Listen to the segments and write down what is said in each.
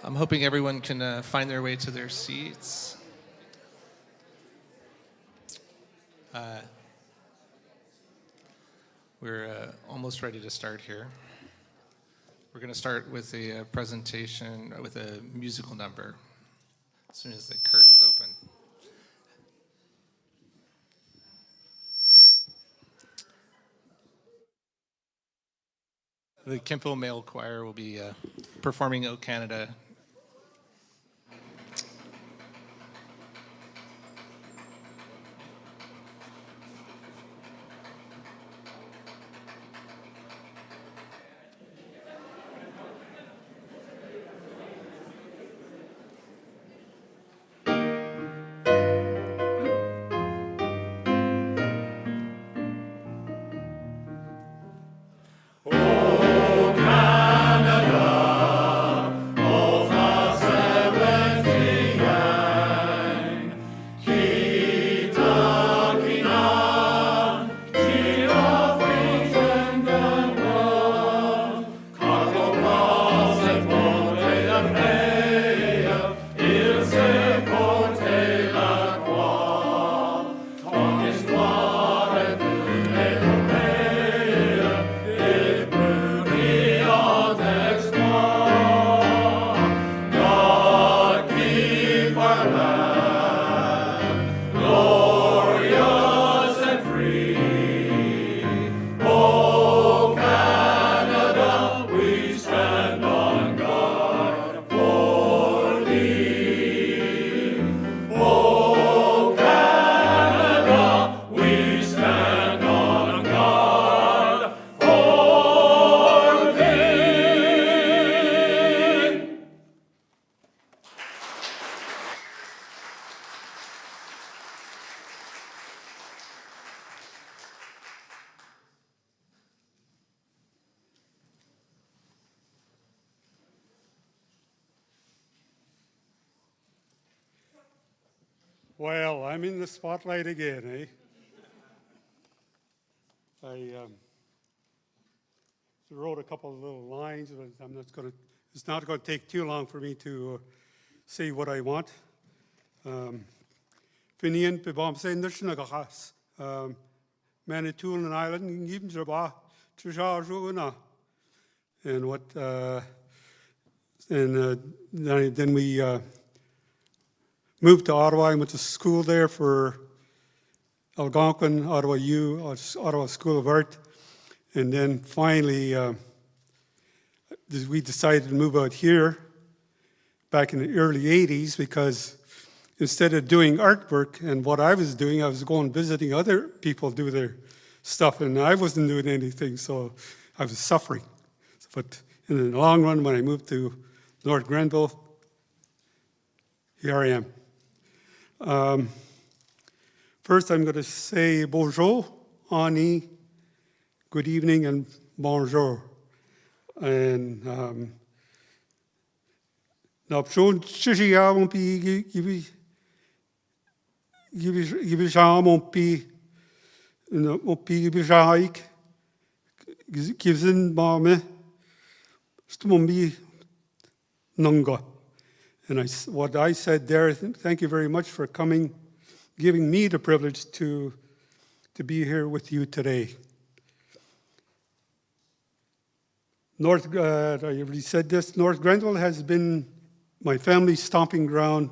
I'm hoping everyone can find their way to their seats. We're almost ready to start here. We're going to start with a presentation with a musical number as soon as the curtains open. The Kempville Male Choir will be performing O Canada. Well, I'm in the spotlight again, eh? I wrote a couple of little lines, but it's not going to take too long for me to say what I want. Finian Pibam Sanders Nagahas, Manitoulin and Island, Gibjaba, Trisha. And what, then we moved to Ottawa. I went to school there for Algonquin, Ottawa U, Ottawa School of Art. And then finally, we decided to move out here back in the early 80s because instead of doing artwork and what I was doing, I was going visiting other people do their stuff, and I wasn't doing anything, so I was suffering. But in the long run, when I moved to North Grenville, here I am. First, I'm going to say bonjour, Ani, good evening, and bonjour. And Napshon Shishia won't be give won't be Shaik, gives in Mame, Stumbi Nunga. And what I said there, thank you very much for coming, giving me the privilege to be here with you today. I already said this, North Grenville has been my family's stomping ground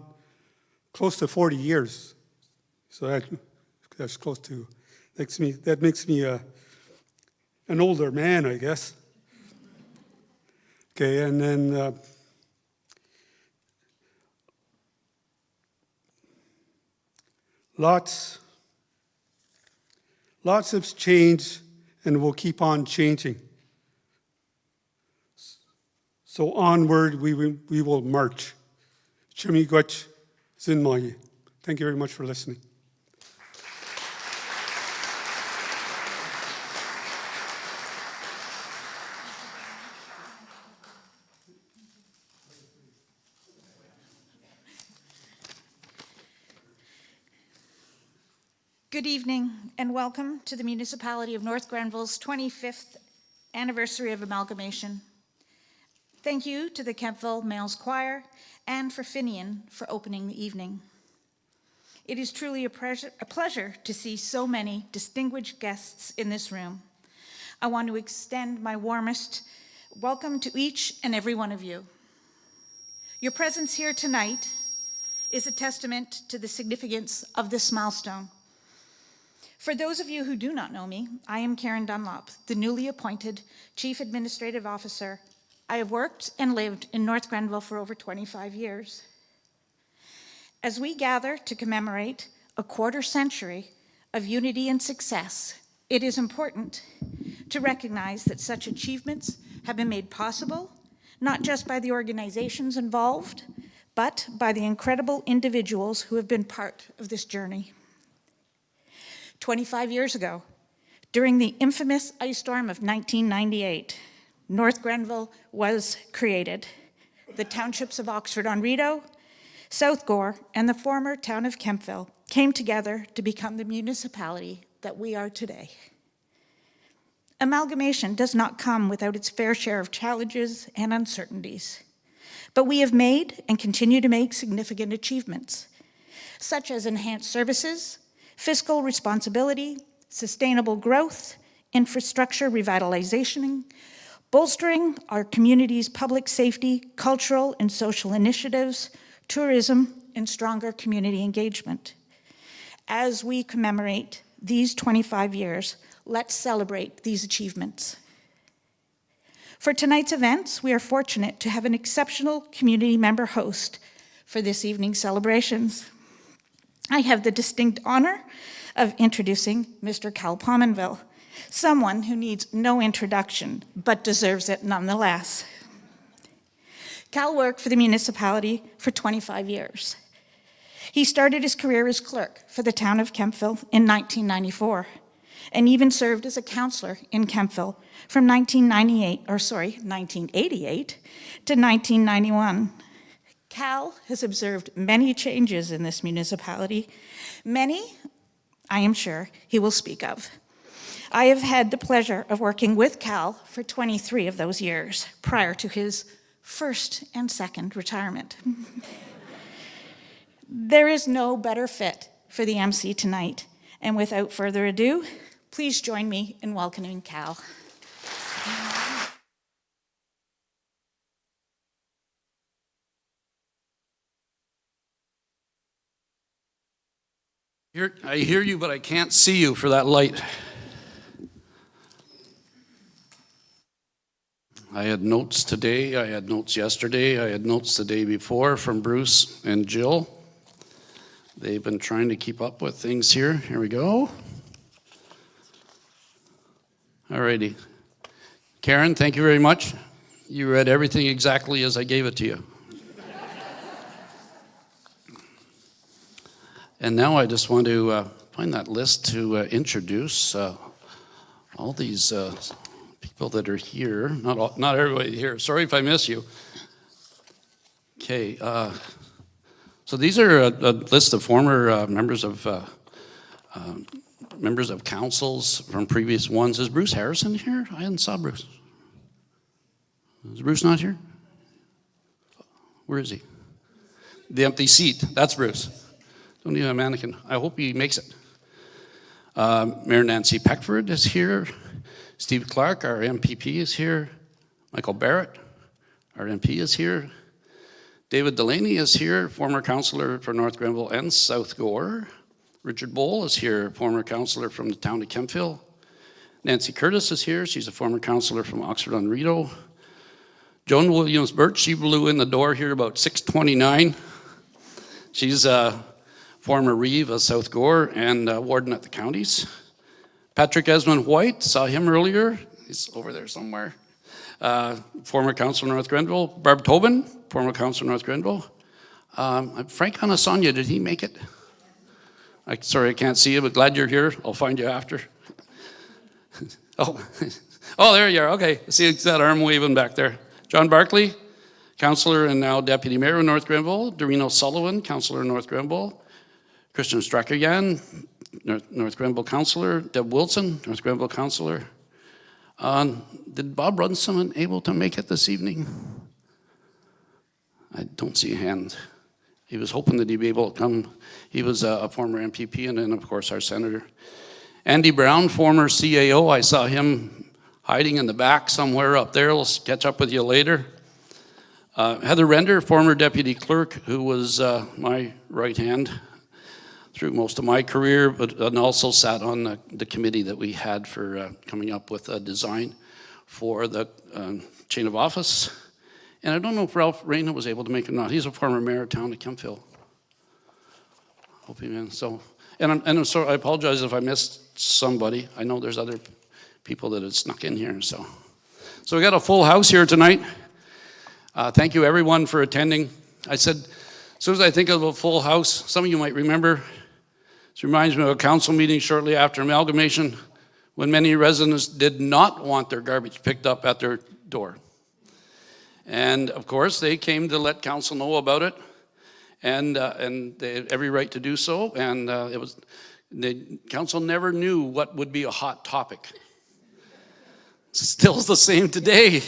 close to 40 years. So that's close to, that makes me an older man, I guess. Okay, and then lots have changed and will keep on changing. So onward we will march. Chimigwach Zinmayi. Thank you very much for listening. Good evening and welcome to the Municipality of North Grenville's 25th anniversary of amalgamation. Thank you to the Kemptville Males Choir and for Finian for opening the evening. It is truly a pleasure to see so many distinguished guests in this room. I want to extend my warmest welcome to each and every one of you. Your presence here tonight is a testament to the significance of this milestone. For those of you who do not know me, I am Karen Dunlop, the newly appointed Chief Administrative Officer. I have worked and lived in North Grenville for over 25 years. As we gather to commemorate a quarter century of unity and success, it is important to recognize that such achievements have been made possible, not just by the organizations involved, but by the incredible individuals who have been part of this journey. 25 years ago, during the infamous ice storm of 1998, North Grenville was created. The townships of Oxford-on-Rideau, South Gore, and the former town of Kemptville came together to become the municipality that we are today. Amalgamation does not come without its fair share of challenges and uncertainties, but we have made and continue to make significant achievements, such as enhanced services, fiscal responsibility, sustainable growth, infrastructure revitalization, bolstering our community's public safety, cultural and social initiatives, tourism, and stronger community engagement. As we commemorate these 25 years, let's celebrate these achievements. For tonight's events, we are fortunate to have an exceptional community member host for this evening's celebrations. I have the distinct honor of introducing Mr. Cal Pominville, someone who needs no introduction, but deserves it nonetheless. Cal worked for the municipality for 25 years. He started his career as clerk for the town of Kemptville in 1994, and even served as a councillor in Kemptville from 1988 to 1991. Cal has observed many changes in this municipality. Many, I am sure, he will speak of. I have had the pleasure of working with Cal for 23 of those years, prior to his first and second retirement. There is no better fit for the MC tonight, and without further ado, please join me in welcoming Cal. I hear you, but I can't see you for that light. I had notes today, I had notes yesterday, I had notes the day before from Bruce and Jill. They've been trying to keep up with things here. Here we go. Alrighty. Karen, thank you very much. You read everything exactly as I gave it to you. And now I just want to find that list to introduce all these people that are here. Not everybody here. Sorry if I miss you. Okay. So these are a list of former members of councils from previous ones. Is Bruce Harrison here? I hadn't saw Bruce. Is Bruce not here? Where is he? The empty seat. That's Bruce. Don't need a mannequin. I hope he makes it. Mayor Nancy Peckford is here. Steve Clark, our MPP, is here. Michael Barrett, our MP, is here. David Delaney is here, former councillor for North Grenville and South Gore. Richard Bowl is here, former councillor from the town of Kemptville. Nancy Curtis is here. She's a former councillor from Oxford-on-Rideau. Joan Williams-Birch, she blew in the door here about 6:29. She's a former Reeve of South Gore and warden at the counties. Patrick Esmond White, saw him earlier. He's over there somewhere. Former councillor North Grenville. Barb Tobin, former councillor North Grenville. Frank Hanasanya, did he make it? Sorry, I can't see you, but glad you're here. I'll find you after. Oh, there you are. Okay, see that arm waving back there. John Barkley, councillor and now deputy mayor of North Grenville. Doreen Sullivan, councillor in North Grenville. Christian Strackeryan, North Grenville councillor. Deb Wilson, North Grenville councillor. Did Bob Runciman able to make it this evening? I don't see a hand. He was hoping that he'd be able to come. He was a former MPP and then, of course, our senator. Andy Brown, former CAO, I saw him hiding in the back somewhere up there. We'll catch up with you later. Heather Render, former deputy clerk, who was my right hand through most of my career, and also sat on the committee that we had for coming up with a design for the chain of office. And I don't know if Ralph Reyna was able to make it or not. He's a former mayor of town of Kemptville. Hope he man. So, and I'm sorry, I apologize if I missed somebody. I know there's other people that had snuck in here. So we got a full house here tonight. Thank you everyone for attending. I said, as soon as I think of a full house, some of you might remember, this reminds me of a council meeting shortly after amalgamation when many residents did not want their garbage picked up at their door. And of course, they came to let council know about it, and they had every right to do so. And the council never knew what would be a hot topic. Still the same today.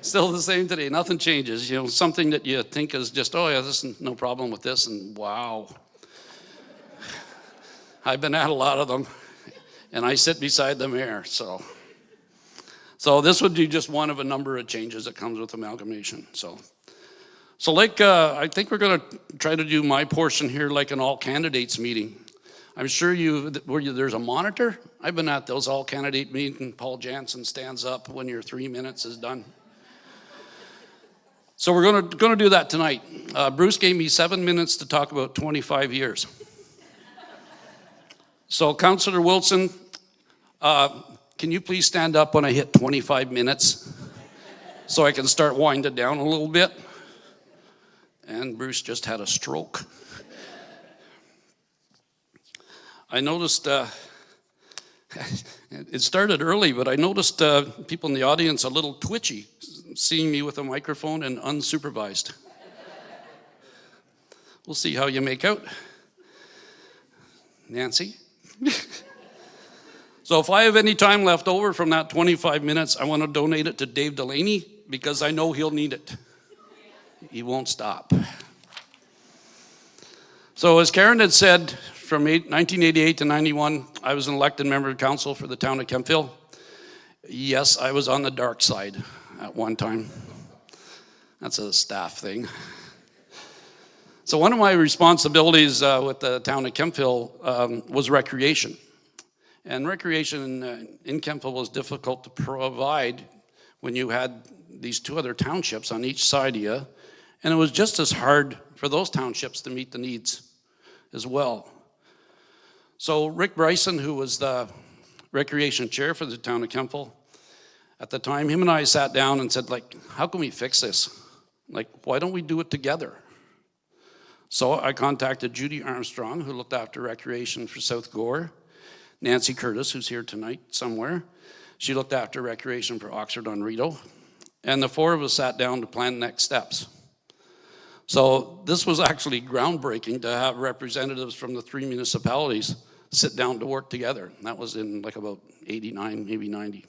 Still the same today. Nothing changes. You know, something that you think is just, oh yeah, this is no problem with this, and wow. I've been at a lot of them, and I sit beside the mayor, so this would be just one of a number of changes that comes with amalgamation. So like, I think we're going to try to do my portion here like an all candidates meeting. I'm sure there's a monitor. I've been at those all candidate meetings, and Paul Jansen stands up when your 3 minutes is done. So we're going to do that tonight. Bruce gave me 7 minutes to talk about 25 years. So Councillor Wilson, can you please stand up when I hit 25 minutes so I can start winding down a little bit? And Bruce just had a stroke. I noticed, it started early, but I noticed people in the audience a little twitchy, seeing me with a microphone and unsupervised. We'll see how you make out. Nancy? So if I have any time left over from that 25 minutes, I want to donate it to Dave Delaney because I know he'll need it. He won't stop. So as Karen had said, from 1988 to 91, I was an elected member of council for the town of Kemptville. Yes, I was on the dark side at one time. That's a staff thing. So one of my responsibilities with the town of Kemptville was recreation. And recreation in Kemptville was difficult to provide when you had these two other townships on each side of you. And it was just as hard for those townships to meet the needs as well. So Rick Bryson, who was the recreation chair for the town of Kemptville, at the time, him and I sat down and said, like, how can we fix this? Like, why don't we do it together? So I contacted Judy Armstrong, who looked after recreation for South Gore, Nancy Curtis, who's here tonight somewhere. She looked after recreation for Oxford on Rideau. And the four of us sat down to plan next steps. So this was actually groundbreaking to have representatives from the three municipalities sit down to work together. That was in like about 89, maybe 90.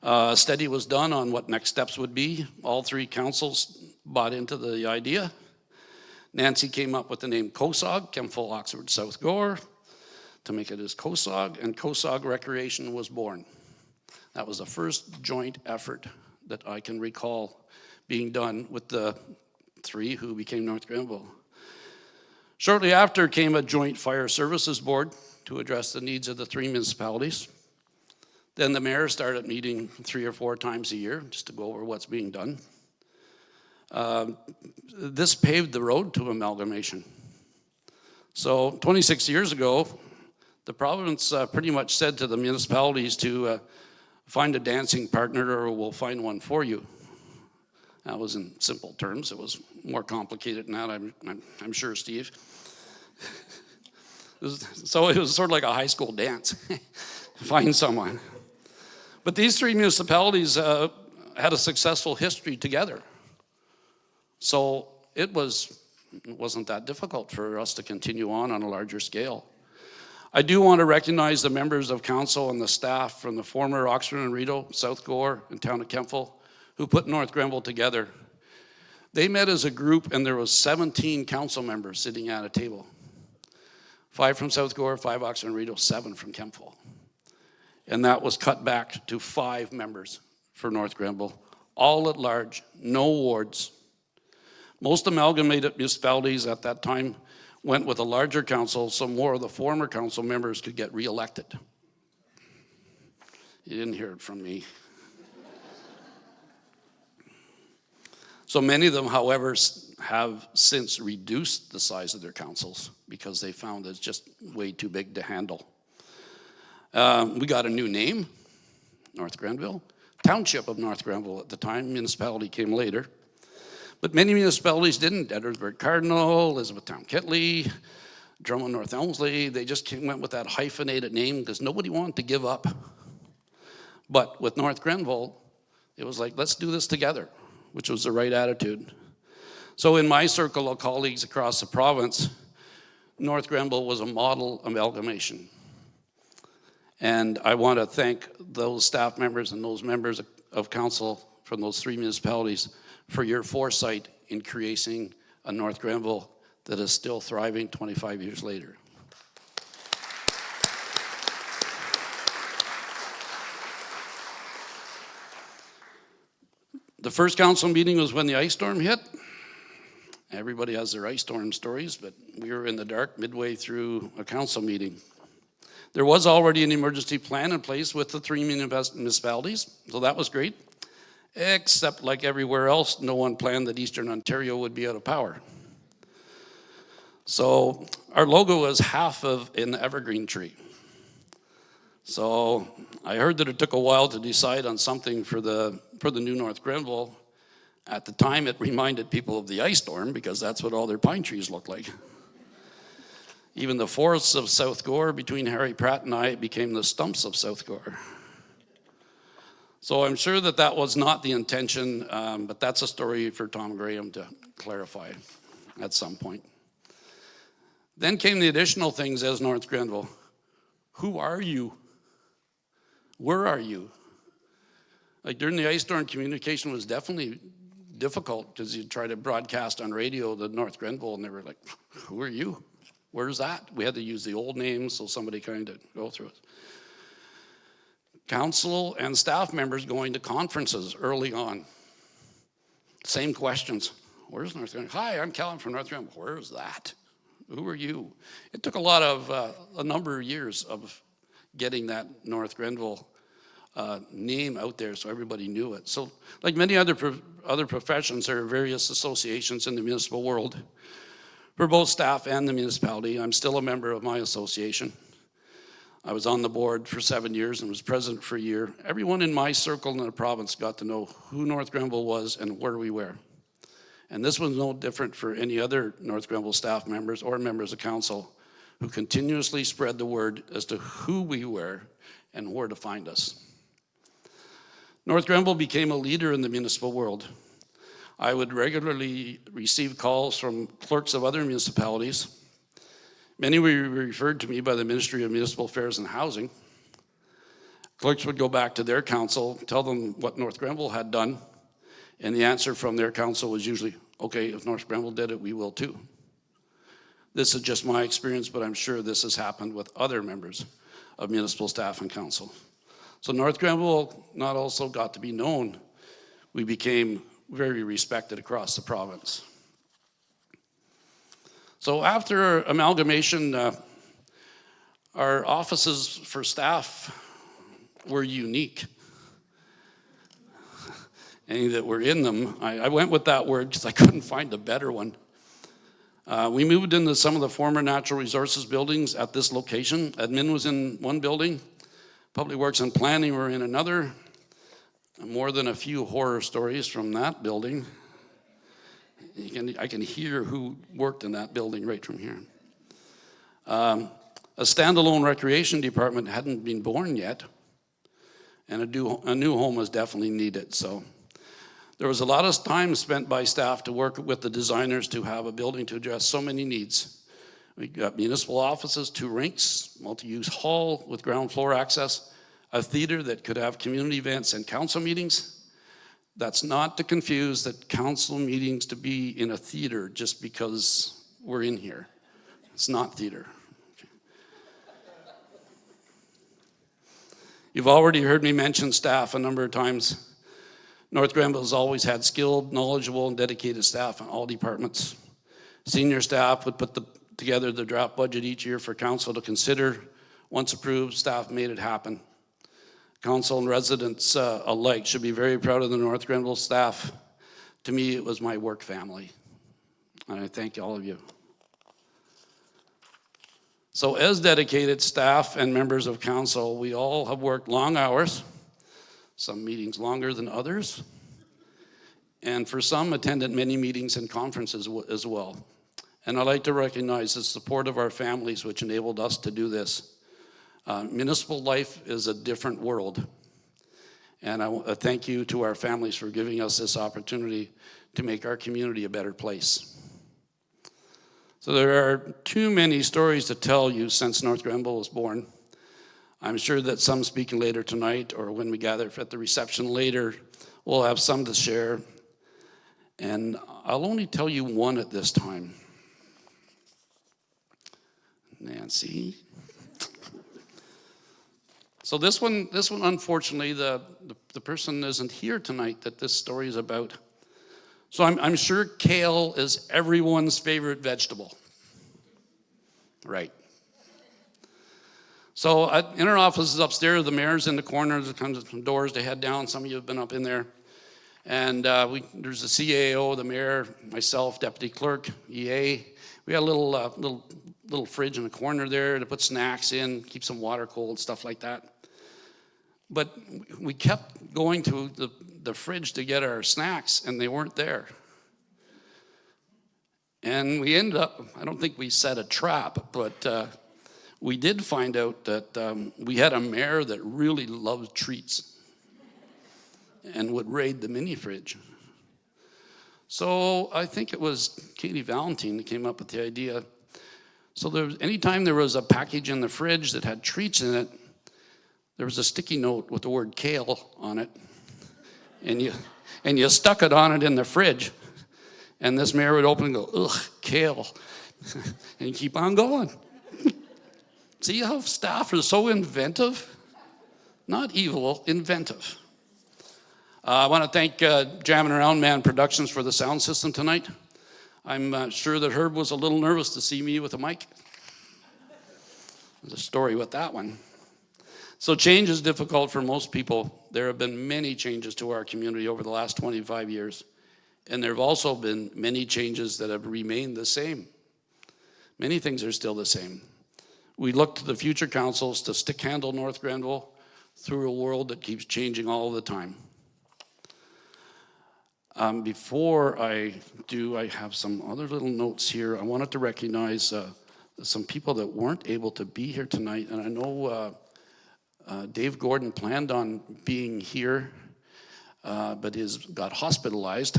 A study was done on what next steps would be. All three councils bought into the idea. Nancy came up with the name COSOG, Kemptville Oxford South Gore, to make it as COSOG, and COSOG Recreation was born. That was the first joint effort that I can recall being done with the three who became North Grenville. Shortly after came a joint fire services board to address the needs of the three municipalities. Then the mayor started meeting 3 or 4 times a year just to go over what's being done. This paved the road to amalgamation. So 26 years ago, the province pretty much said to the municipalities to find a dancing partner or we'll find one for you. That was in simple terms. It was more complicated than that, I'm sure, Steve. So it was sort of like a high school dance. Find someone. But these three municipalities had a successful history together. So it wasn't that difficult for us to continue on a larger scale. I do want to recognize the members of council and the staff from the former Oxford and Rideau, South Gore, and town of Kemptville who put North Grenville together. They met as a group, and there was 17 council members sitting at a table. 5 from South Gore, 5 Oxford Rideau, 7 from Kemptville. And that was cut back to 5 members for North Grenville, all at large, no wards. Most amalgamated municipalities at that time went with a larger council so more of the former council members could get re-elected. You didn't hear it from me. So many of them, however, have since reduced the size of their councils because they found it's just way too big to handle. We got a new name, North Grenville. Township of North Grenville at the time, municipality came later. But many municipalities didn't. Edwardsburg Cardinal, Elizabethtown Kitley, Drummond North Elmsley, they just went with that hyphenated name because nobody wanted to give up. But with North Grenville, it was like, let's do this together, which was the right attitude. So in my circle of colleagues across the province, North Grenville was a model amalgamation. And I want to thank those staff members and those members of council from those 3 municipalities for your foresight in creating a North Grenville that is still thriving 25 years later. The first council meeting was when the ice storm hit. Everybody has their ice storm stories, but we were in the dark midway through a council meeting. There was already an emergency plan in place with the 3 municipalities, so that was great. Except like everywhere else, no one planned that Eastern Ontario would be out of power. So our logo was half of an evergreen tree. So I heard that it took a while to decide on something for the new North Grenville. At the time, it reminded people of the ice storm because that's what all their pine trees looked like. Even the forests of South Gore between Harry Pratt and I became the stumps of South Gore. So I'm sure that that was not the intention, but that's a story for Tom Graham to clarify at some point. Then came the additional things as North Grenville. Who are you? Where are you? Like during the ice storm, communication was definitely difficult because you'd try to broadcast on radio the North Grenville and they were like, who are you? Where's that? We had to use the old names so somebody kind of go through it. Council and staff members going to conferences early on. Same questions. Where's North Grenville? Hi, I'm Kellen from North Grenville. Where's that? Who are you? It took a number of years of getting that North Grenville name out there so everybody knew it. So like many other professions, there are various associations in the municipal world for both staff and the municipality. I'm still a member of my association. I was on the board for 7 years and was president for a year. Everyone in my circle in the province got to know who North Grenville was and where we were. And this was no different for any other North Grenville staff members or members of council who continuously spread the word as to who we were and where to find us. North Grenville became a leader in the municipal world. I would regularly receive calls from clerks of other municipalities. Many were referred to me by the Ministry of Municipal Affairs and Housing. Clerks would go back to their council, tell them what North Grenville had done, and the answer from their council was usually, okay, if North Grenville did it, we will too. This is just my experience, but I'm sure this has happened with other members of municipal staff and council. So North Grenville not also got to be known, we became very respected across the province. So after amalgamation, our offices for staff were unique. Any that were in them, I went with that word because I couldn't find a better one. We moved into some of the former natural resources buildings at this location. Admin was in one building, Public Works and Planning were in another. More than a few horror stories from that building. I can hear who worked in that building right from here. A standalone recreation department hadn't been born yet, and a new home was definitely needed. So there was a lot of time spent by staff to work with the designers to have a building to address so many needs. We got municipal offices, 2 rinks, multi-use hall with ground floor access, a theater that could have community events and council meetings, That's not to confuse that council meetings to be in a theater just because we're in here. It's not theater. Okay. You've already heard me mention staff a number of times. North Grenville has always had skilled, knowledgeable, and dedicated staff in all departments. Senior staff would put together the draft budget each year for council to consider. Once approved, staff made it happen. Council and residents alike should be very proud of the North Grenville staff. To me, it was my work family. And I thank all of you. So as dedicated staff and members of council, we all have worked long hours, some meetings longer than others, and for some attended many meetings and conferences as well. And I'd like to recognize the support of our families which enabled us to do this. Municipal life is a different world. And I thank you to our families for giving us this opportunity to make our community a better place. So there are too many stories to tell you since North Grenville was born. I'm sure that some speaking later tonight or when we gather at the reception later will have some to share. And I'll only tell you one at this time. Nancy. So this one, unfortunately, the person isn't here tonight that this story is about. So I'm sure kale is everyone's favorite vegetable. Right. So in our offices upstairs, the mayor's in the corner. There's kind of some doors to head down. Some of you have been up in there. And there's the CAO, the mayor, myself, deputy clerk, EA. We had a little fridge in the corner there to put snacks in, keep some water cold, stuff like that. But we kept going to the fridge to get our snacks, and they weren't there. And we ended up, I don't think we set a trap, but we did find out that we had a mayor that really loved treats and would raid the mini fridge. So I think it was Katie Valentine that came up with the idea. So anytime there was a package in the fridge that had treats in it, there was a sticky note with the word kale on it. And you stuck it on it in the fridge. And this mayor would open and go, ugh, kale. And keep on going. See how staff are so inventive? Not evil, inventive. I want to thank Jammin' Around Man Productions for the sound system tonight. I'm sure that Herb was a little nervous to see me with a mic. There's a story with that one. So change is difficult for most people. There have been many changes to our community over the last 25 years. And there have also been many changes that have remained the same. Many things are still the same. We look to the future councils to stick handle North Grenville through a world that keeps changing all the time. Before I do, I have some other little notes here. I wanted to recognize some people that weren't able to be here tonight. And I know Dave Gordon planned on being here, but got hospitalized.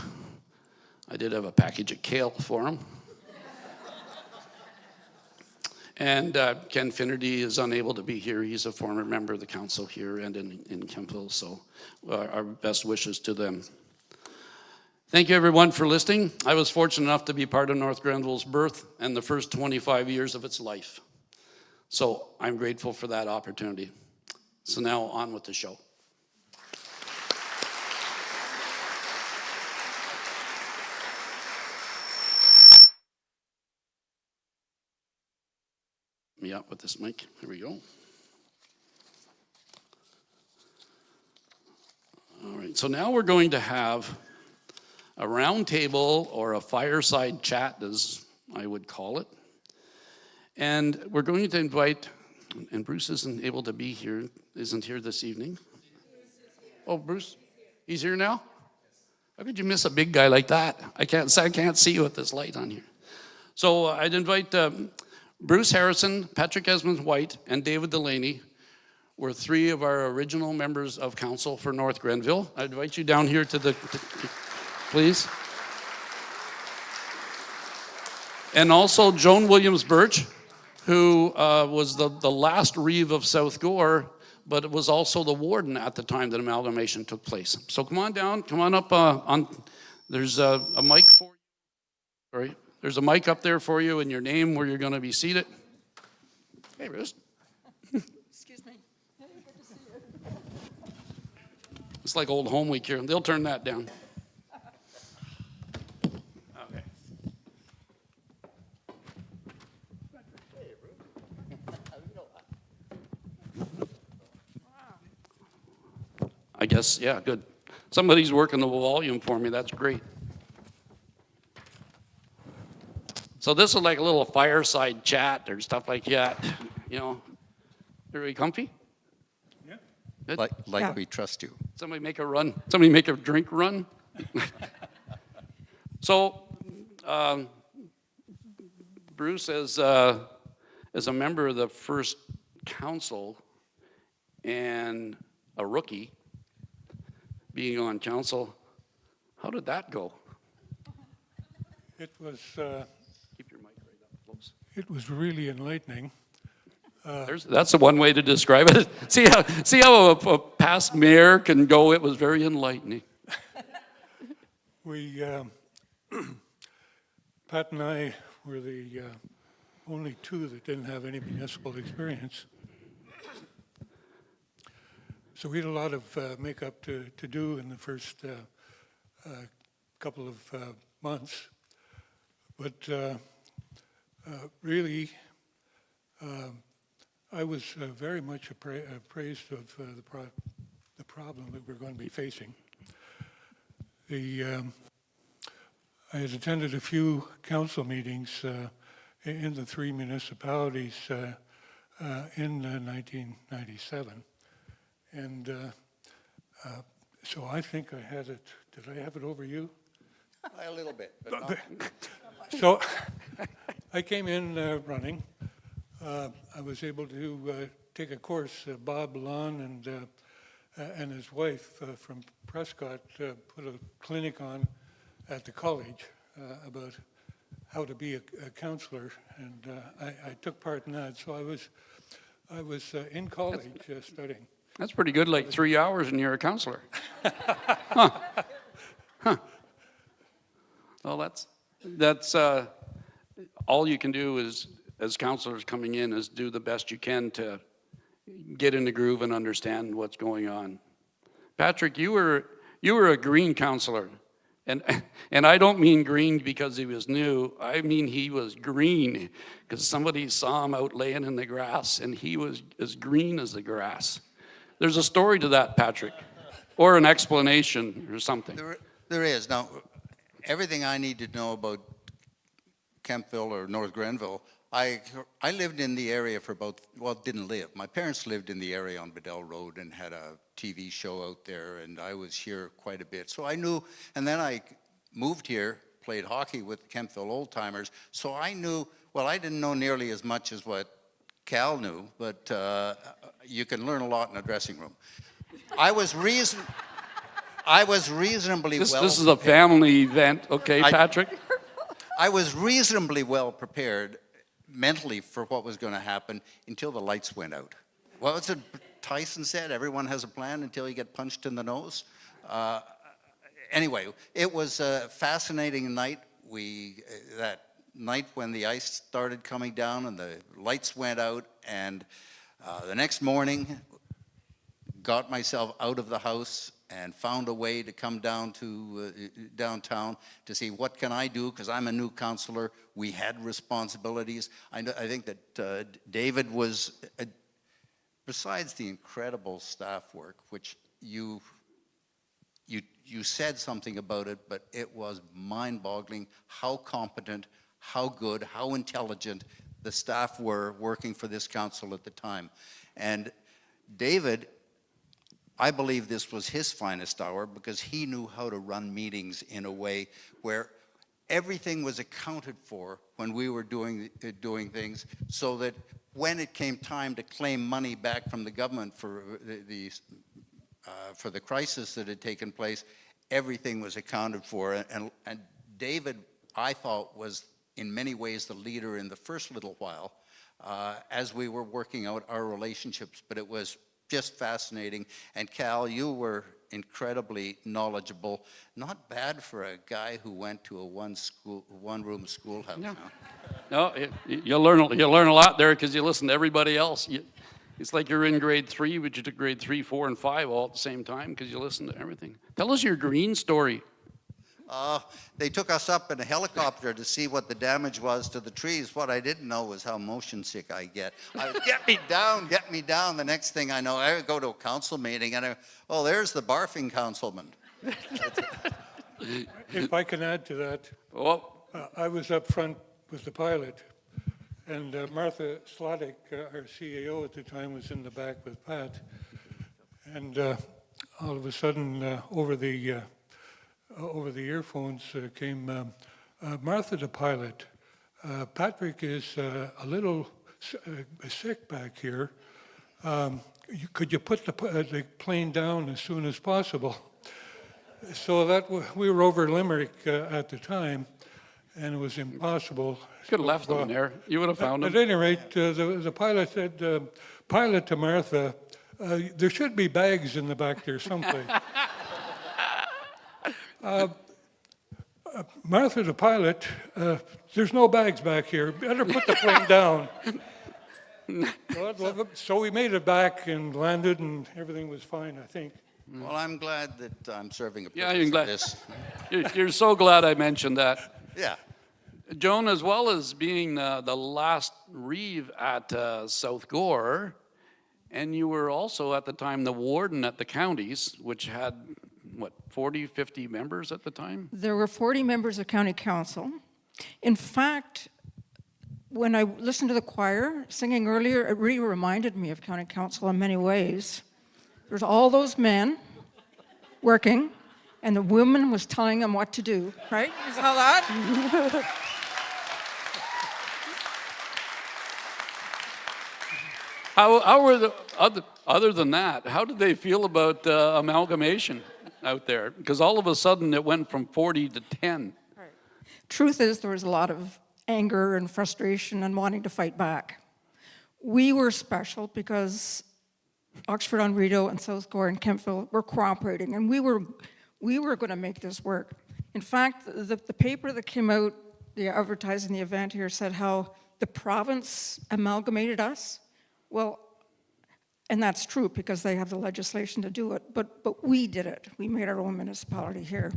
I did have a package of kale for him. And Ken Finnerty is unable to be here. He's a former member of the council here and in Kemptville, so our best wishes to them. Thank you, everyone, for listening. I was fortunate enough to be part of North Grenville's birth and the first 25 years of its life. So I'm grateful for that opportunity. So now on with the show. Me up with this mic. Here we go. All right, so now we're going to have a round table or a fireside chat, as I would call it. And we're going to invite, and Bruce isn't able to be here, isn't here this evening. Oh, Bruce, he's here now? How could you miss a big guy like that? I can't see you with this light on here. So I'd invite Bruce Harrison, Patrick Esmond-White, and David Delaney were three of our original members of council for North Grenville. I invite you down here to please. And also Joan Williams Birch, who was the last reeve of South Gore but it was also the warden at the time that amalgamation took place. So come on down, come on up. There's a mic for you. Sorry, there's a mic up there for you and your name where you're going to be seated. Hey, Bruce. Excuse me. It's like old home week here. They'll turn that down. Okay. I guess, yeah, good. Somebody's working the volume for me. That's great. So this is like a little fireside chat or stuff like that. You know, are we comfy? Yeah. Good. Like Yeah. we trust you. Somebody make a run. Somebody make a drink run. So, Bruce, as a member of the first council and a rookie being on council, how did that go? It was, Keep your mic right up close. it was really enlightening. That's the one way to describe it. See how a past mayor can go. It was very enlightening. We, Pat and I were the only two that didn't have any municipal experience. So we had a lot of makeup to do in the first couple of months. But really, I was very much appraised of the problem that we're going to be facing. I had attended a few council meetings in the three municipalities in 1997. And so I think I had it. Did I have it over you? A little bit, but not. So I came in running. I was able to take a course. Bob Lon and his wife from Prescott put a clinic on at the college about how to be a counselor, and I took part in that. So I was in college studying. That's pretty good, like 3 hours and you're a counselor. Huh. Well, that's all you can do is, as counselors coming in, is do the best you can to get in the groove and understand what's going on. Patrick, you were a green counselor, and I don't mean green because he was new. I mean he was green because somebody saw him out laying in the grass, and he was as green as the grass. There's a story to that, Patrick, or an explanation or something. There is. Now, everything I need to know about Kemptville or North Grenville, I lived in the area for didn't live. My parents lived in the area on Bedell Road and had a TV show out there, and I was here quite a bit. So I knew, and then I moved here, played hockey with Kemptville Old Timers, so I knew, well, I didn't know nearly as much as what Cal knew, but you can learn a lot in a dressing room. I was reasonably well. This is a family event, okay, Patrick? I was reasonably well prepared mentally for what was going to happen until the lights went out. What was it Tyson said? Everyone has a plan until you get punched in the nose. Anyway, it was a fascinating night. That night when the ice started coming down and the lights went out, and the next morning got myself out of the house and found a way to come down to downtown to see what can I do, because I'm a new counselor. We had responsibilities. I think that David was, besides the incredible staff work, which you said something about it, but it was mind-boggling how competent, how good, how intelligent the staff were working for this council at the time. And David, I believe this was his finest hour because he knew how to run meetings in a way where everything was accounted for when we were doing things, so that when it came time to claim money back from the government for the crisis that had taken place, everything was accounted for. And David, I thought, was in many ways the leader in the first little while as we were working out our relationships, but it was just fascinating. And Cal, you were incredibly knowledgeable. Not bad for a guy who went to a one-room schoolhouse. Yeah. Huh? No, you'll learn a lot there because you listen to everybody else. It's like you're in grade 3, but you took grade 3, 4, and 5 all at the same time because you listen to everything. Tell us your green story. They took us up in a helicopter to see what the damage was to the trees. What I didn't know was how motion sick I get. Get me down, get me down. The next thing I know, I would go to a council meeting and there's the barfing councilman. If I can add to that, Oh, I was up front with the pilot, and Martha Slottick, our CAO at the time, was in the back with Pat. And all of a sudden, over the earphones came Martha the pilot. Patrick is a little sick back here. Could you put the plane down as soon as possible? So that we were over Limerick at the time, and it was impossible. could have left them there. You would have found At them. any rate, the pilot said, pilot to Martha, there should be bags in the back there someplace. Martha the pilot, there's no bags back here. Better put the plane down. So we made it back and landed, and everything was fine, I think. Well, I'm glad that I'm serving a purpose Yeah, you're in glad. this. You're so glad I mentioned that. Yeah. Joan, as well as being the last reeve at South Gore, and you were also at the time the warden at the counties, which had, 40, 50 members at the time? There were 40 members of county council. In fact, when I listened to the choir singing earlier, it really reminded me of county council in many ways. There's all those men working, and the woman was telling them what to do, right? You saw that? How were the, other than that, how did they feel about amalgamation out there? Because all of a sudden it went from 40 to 10. Truth is, there was a lot of anger and frustration and wanting to fight back. We were special because Oxford-on-Rideau and South Gore and Kemptville were cooperating, and we were going to make this work. In fact, the paper that came out, the advertising the event here, said how the province amalgamated us. Well, and that's true because they have the legislation to do it, but we did it. We made our own municipality here.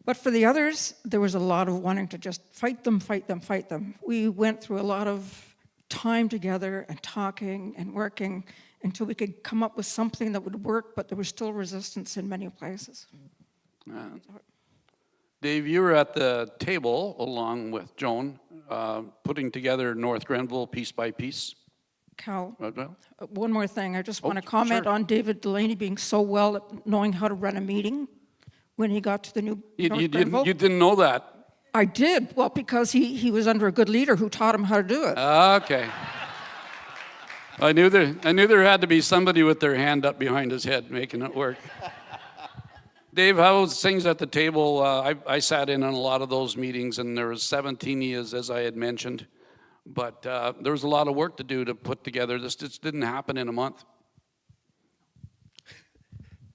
But for the others, there was a lot of wanting to just fight them, fight them, fight them. We went through a lot of time together and talking and working until we could come up with something that would work, but there was still resistance in many places. Dave, you were at the table along with Joan, putting together North Grenville piece by piece. Cal, Well, one more thing. I just want to Oh, comment sure. on David Delaney being so well at knowing how to run a meeting when he got to the new North Grenville. You didn't know that? I did, well, because he was under a good leader who taught him how to do it. Okay. I knew there had to be somebody with their hand up behind his head making it work. Dave, how was things at the table? I sat in on a lot of those meetings, and there was 17 years, as I had mentioned. But there was a lot of work to do to put together. This just didn't happen in a month.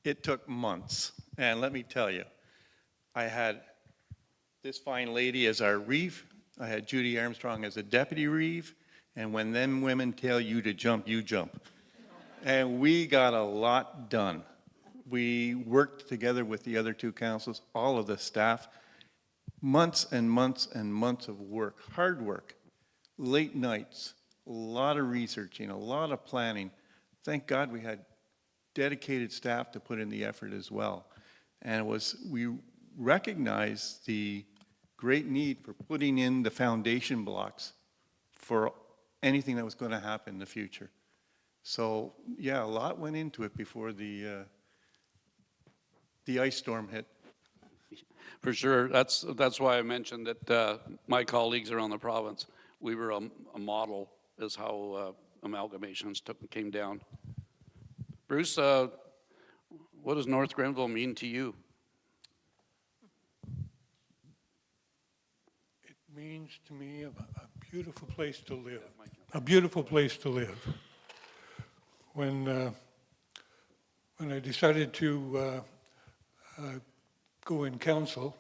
It took months. And let me tell you, I had this fine lady as our reeve. I had Judy Armstrong as a deputy reeve. And when them women tell you to jump, you jump. And we got a lot done. We worked together with the other two councils, all of the staff, months and months and months of work, hard work, late nights, a lot of researching, a lot of planning. Thank God we had dedicated staff to put in the effort as well. And we recognized the great need for putting in the foundation blocks for anything that was going to happen in the future. So yeah, a lot went into it before the ice storm hit. For sure. That's why I mentioned that my colleagues around the province, we were a model as how amalgamations came down. Bruce, what does North Grenville mean to you? It means to me a beautiful place to live. A beautiful place to live. When when I decided to go in council,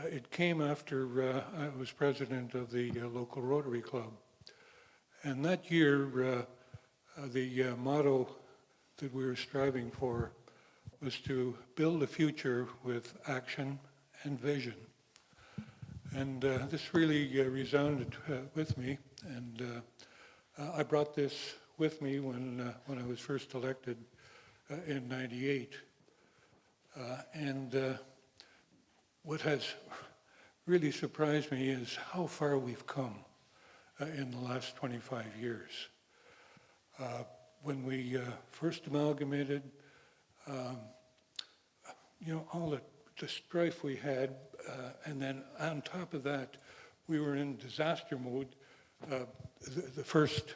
it came after I was president of the local Rotary Club. And that year, the motto that we were striving for was to build a future with action and vision. And this really resounded with me, and I brought this with me when I was first elected in '98. And what has really surprised me is how far we've come in the last 25 years. When we first amalgamated, all the strife we had, and then on top of that, we were in disaster mode. The first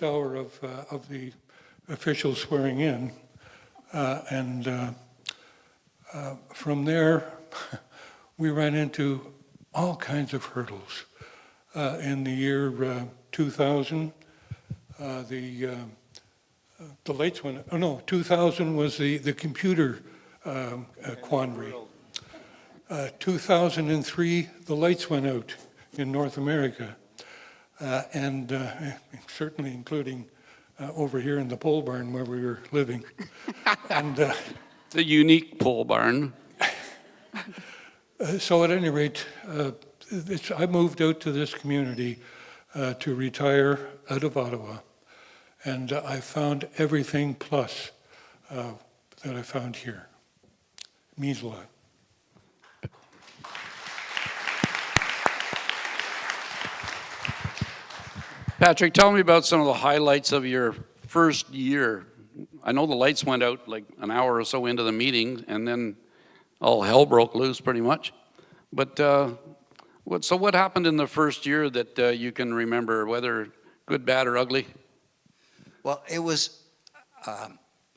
hour of the official swearing in, and from there, we ran into all kinds of hurdles. In the year 2000, the lights went. Oh no, 2000 was the computer quandary. 2003, the lights went out in North America, and certainly including over here in the pole barn where we were living. And The unique pole barn. so at any rate, I moved out to this community to retire out of Ottawa, and I found everything plus that I found here. It means a lot. Patrick, tell me about some of the highlights of your first year. I know the lights went out like an hour or so into the meeting, and then all hell broke loose pretty much. But what happened in the first year that you can remember, whether good, bad, or ugly? Well, it was,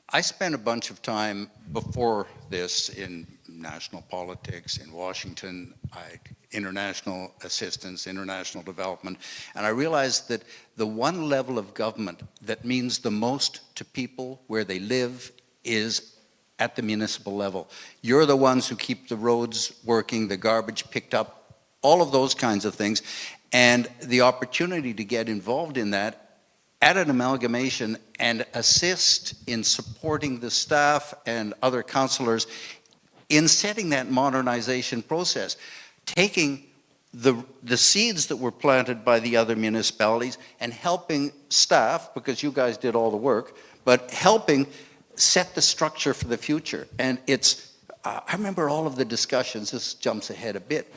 I spent a bunch of time before this in national politics, in Washington, international assistance, international development, and I realized that the one level of government that means the most to people where they live is at the municipal level. You're the ones who keep the roads working, the garbage picked up, all of those kinds of things, and the opportunity to get involved in that at an amalgamation and assist in supporting the staff and other councillors in setting that modernization process, taking the seeds that were planted by the other municipalities and helping staff, because you guys did all the work, but helping set the structure for the future. And it's, I remember all of the discussions, this jumps ahead a bit,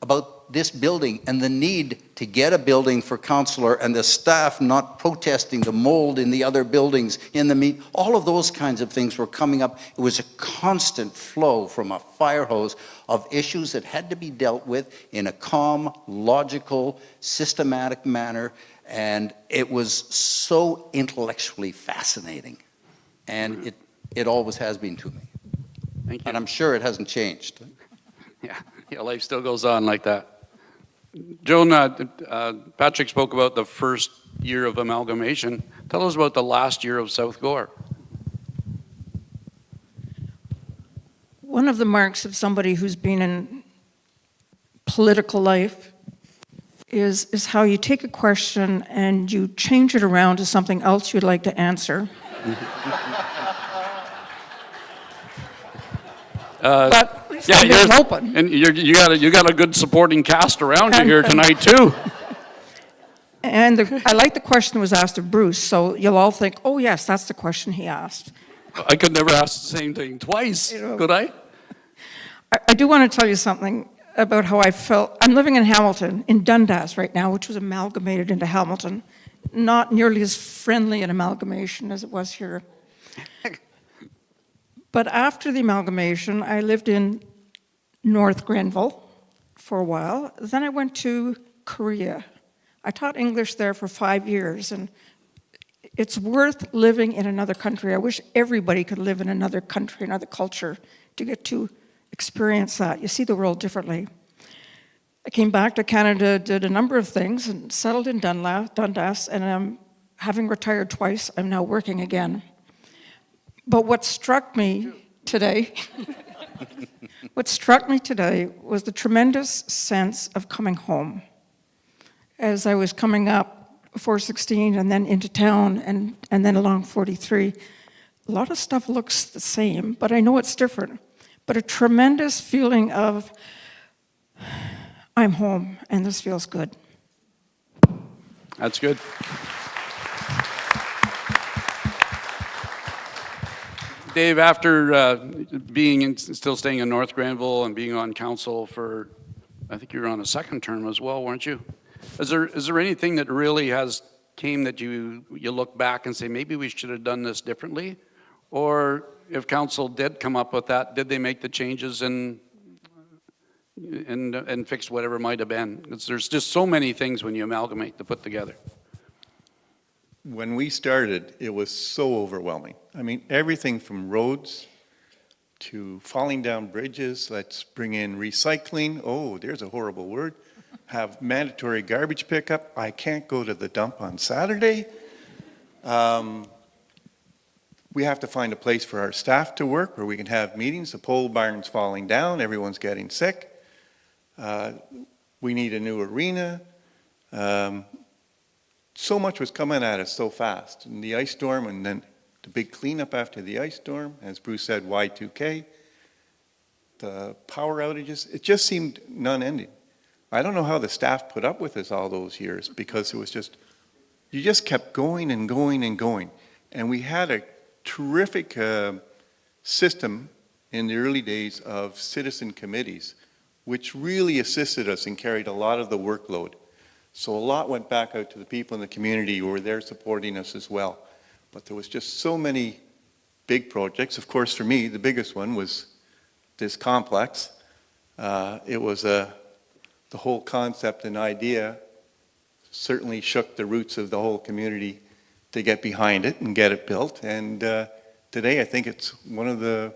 about this building and the need to get a building for councillor and the staff not protesting the mold in the other buildings in the meet. All of those kinds of things were coming up. It was a constant flow from a fire hose of issues that had to be dealt with in a calm, logical, systematic manner. And it was so intellectually fascinating. And it always has been to me. Thank you. And I'm sure it hasn't changed. Yeah, life still goes on like that. Joan, Patrick spoke about the first year of amalgamation. Tell us about the last year of South Gore. One of the marks of somebody who's been in political life is how you take a question and you change it around to something else you'd like to answer. But Yeah, you're open. And you got a good supporting cast around you here tonight too. And I like the question that was asked of Bruce, so you'll all think, oh yes, that's the question he asked. I could never ask the same thing twice, could I? I do want to tell you something about how I felt. I'm living in Hamilton, in Dundas right now, which was amalgamated into Hamilton. Not nearly as friendly an amalgamation as it was here. But after the amalgamation, I lived in North Grenville for a while. Then I went to Korea. I taught English there for 5 years, and it's worth living in another country. I wish everybody could live in another country, another culture, to get to experience that. You see the world differently. I came back to Canada, did a number of things, and settled in Dundas, and having retired twice, I'm now working again. But what struck me today, was the tremendous sense of coming home. As I was coming up 416 and then into town and then along 43, a lot of stuff looks the same, but I know it's different. But a tremendous feeling of, I'm home and this feels good. That's good. Dave, after still staying in North Granville and being on council for, I think you were on a second term as well, weren't you? Is there anything that really came that you look back and say, maybe we should have done this differently? Or if council did come up with that, did they make the changes and fix whatever might have been? Because there's just so many things when you amalgamate to put together. When we started, it was so overwhelming. I mean, everything from roads to falling down bridges, let's bring in recycling. Oh, there's a horrible word. Have mandatory garbage pickup. I can't go to the dump on Saturday. We have to find a place for our staff to work where we can have meetings. The pole barn's falling down, everyone's getting sick. We need a new arena. So much was coming at us so fast. And the ice storm, and then the big cleanup after the ice storm, as Bruce said, Y2K, the power outages, it just seemed non-ending. I don't know how the staff put up with us all those years, because it was just, you just kept going and going and going. And we had a terrific system in the early days of citizen committees, which really assisted us and carried a lot of the workload. So a lot went back out to the people in the community who were there supporting us as well. But there was just so many big projects. Of course, for me, the biggest one was this complex. It was the whole concept and idea certainly shook the roots of the whole community to get behind it and get it built. And today I think it's one of the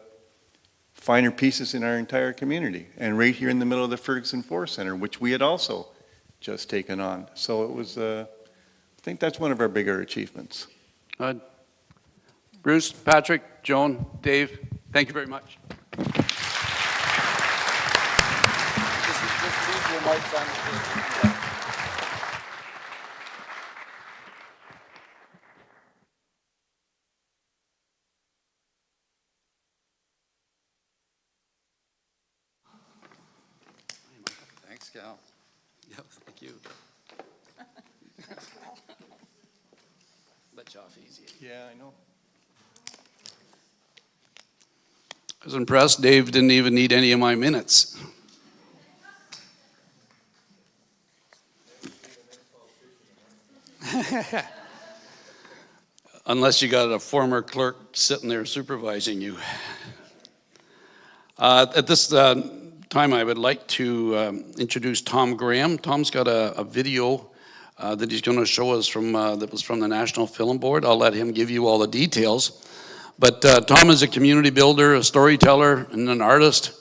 finer pieces in our entire community, and right here in the middle of the Ferguson Forest Center, which we had also just taken on. So it was, I think that's one of our bigger achievements. Bruce, Patrick, Joan, Dave, thank you very much. Thanks, Cal. Yep, thank you. Let you off easy. Yeah, I know. I was impressed. Dave didn't even need any of my minutes. Unless you got a former clerk sitting there supervising you. At this time, I would like to introduce Tom Graham. Tom's got a video that he's going to show us from that was from the National Film Board. I'll let him give you all the details. But Tom is a community builder, a storyteller, and an artist.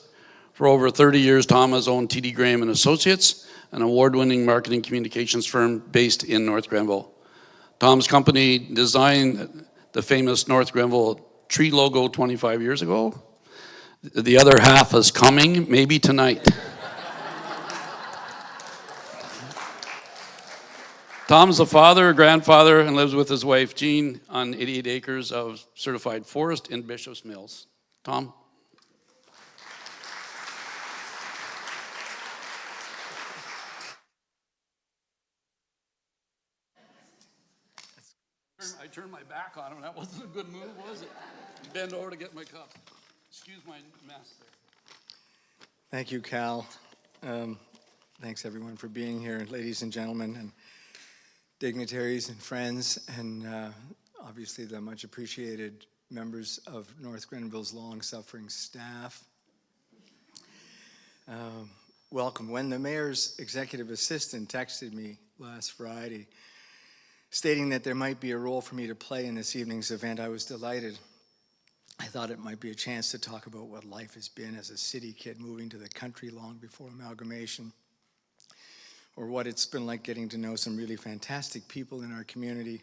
For over 30 years, Tom has owned TD Graham and Associates, an award-winning marketing communications firm based in North Granville. Tom's company designed the famous North Granville tree logo 25 years ago. The other half is coming, maybe tonight. Tom's a father, a grandfather, and lives with his wife, Jean, on 88 acres of certified forest in Bishop's Mills. Tom? I turned my back on him. That wasn't a good move, was it? Bend over to get my cup. Excuse my mess there. Thank you, Cal. Thanks, everyone, for being here, ladies and gentlemen, and dignitaries and friends, and obviously the much appreciated members of North Granville's long-suffering staff. Welcome. When the mayor's executive assistant texted me last Friday stating that there might be a role for me to play in this evening's event, I was delighted. I thought it might be a chance to talk about what life has been as a city kid moving to the country long before amalgamation, or what it's been like getting to know some really fantastic people in our community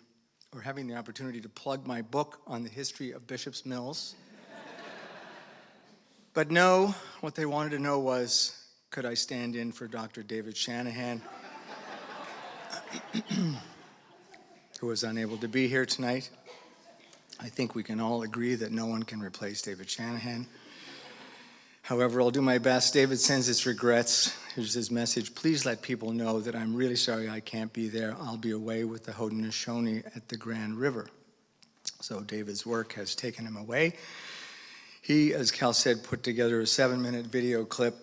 or having the opportunity to plug my book on the history of Bishop's Mills. But no, what they wanted to know was, could I stand in for Dr. David Shanahan, who was unable to be here tonight. I think we can all agree that no one can replace David Shanahan. However, I'll do my best. David sends his regrets. Here's his message. Please let people know that I'm really sorry I can't be there. I'll be away with the Haudenosaunee at the Grand River. So David's work has taken him away. He, as Cal said, put together a 7-minute video clip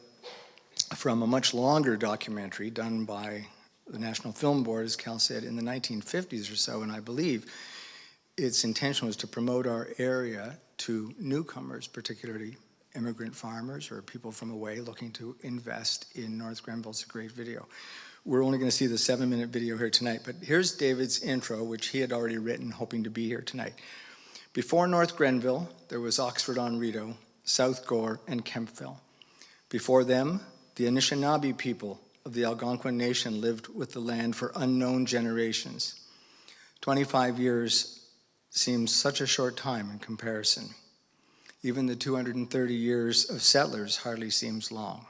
from a much longer documentary done by the National Film Board, as Cal said, in the 1950s or so, and I believe its intention was to promote our area to newcomers, particularly immigrant farmers or people from away looking to invest in North Grenville. It's a great video. We're only going to see the 7-minute video here tonight, but here's David's intro, which he had already written, hoping to be here tonight. Before North Grenville, there was Oxford-on-Rideau, South Gore, and Kempville. Before them, the Anishinaabe people of the Algonquin Nation lived with the land for unknown generations. 25 years seems such a short time in comparison. Even the 230 years of settlers hardly seems long,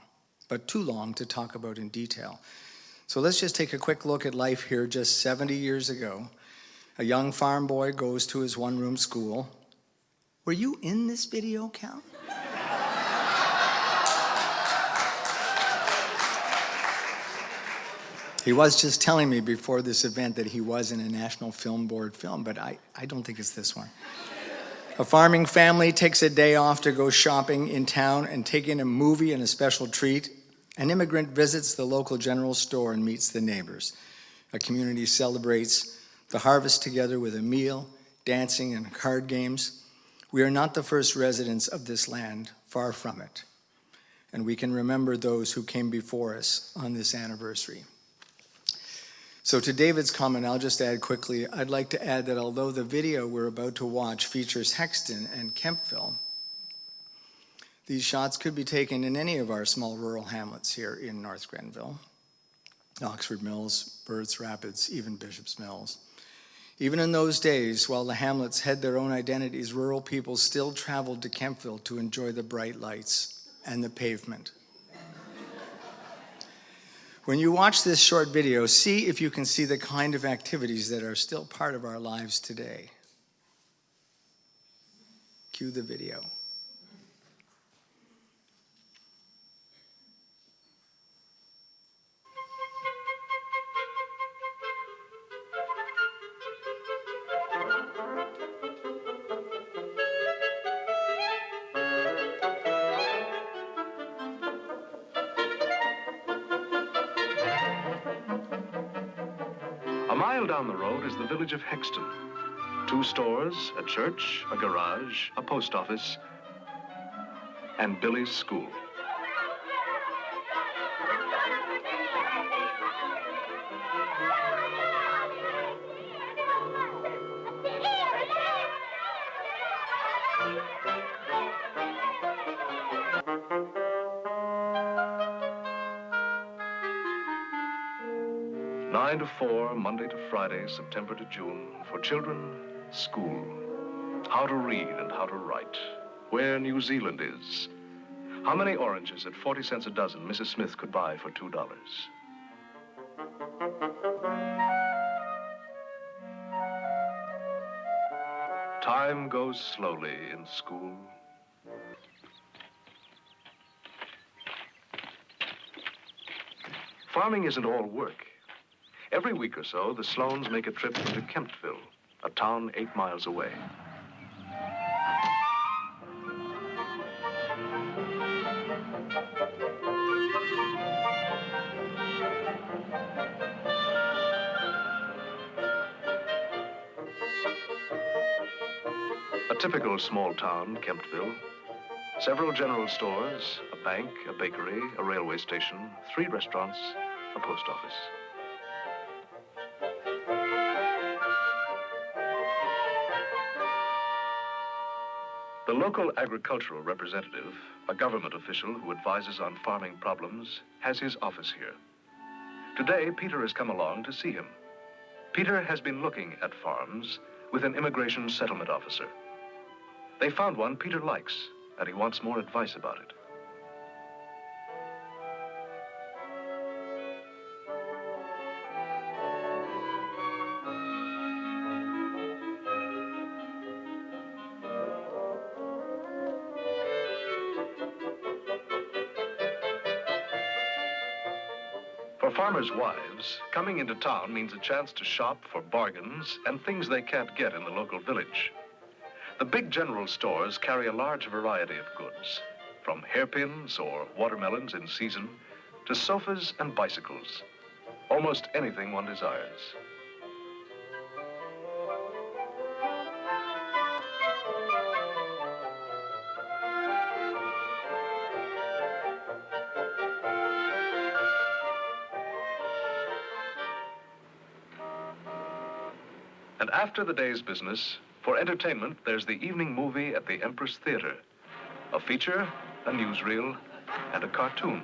but too long to talk about in detail. So let's just take a quick look at life here just 70 years ago. A young farm boy goes to his one-room school. Were you in this video, Cal? He was just telling me before this event that he was in a National Film Board film, but I don't think it's this one. A farming family takes a day off to go shopping in town and take in a movie and a special treat. An immigrant visits the local general store and meets the neighbors. A community celebrates the harvest together with a meal, dancing, and card games. We are not the first residents of this land, far from it. And we can remember those who came before us on this anniversary. So to David's comment, I'll just add quickly, I'd like to add that although the video we're about to watch features Hexton and Kempville, these shots could be taken in any of our small rural hamlets here in North Grenville, Oxford Mills, Burt's Rapids, even Bishop's Mills. Even in those days, while the hamlets had their own identities, rural people still traveled to Kempville to enjoy the bright lights and the pavement. When you watch this short video, see if you can see the kind of activities that are still part of our lives today. Cue the video. A mile down the road is the village of Hexton. 2 stores, a church, a garage, a post office, and Billy's school. Nine to 4, Monday to Friday, September to June. For children, school. How to read and how to write. Where New Zealand is. How many oranges at 40 cents a dozen Mrs. Smith could buy for $2. Time goes slowly in school. Farming isn't all work. Every week or so, the Sloans make a trip to Kempville, a town 8 miles away. A typical small town, Kempville. Several general stores, a bank, a bakery, a railway station, 3 restaurants, a post office. The local agricultural representative, a government official who advises on farming problems, has his office here. Today, Peter has come along to see him. Peter has been looking at farms with an immigration settlement officer. They found one Peter likes, and he wants more advice about it. For farmers' wives, coming into town means a chance to shop for bargains and things they can't get in the local village. The big general stores carry a large variety of goods, from hairpins or watermelons in season to sofas and bicycles. Almost anything one desires. And after the day's business, for entertainment, there's the evening movie at the Empress Theater. A feature, a newsreel, and a cartoon.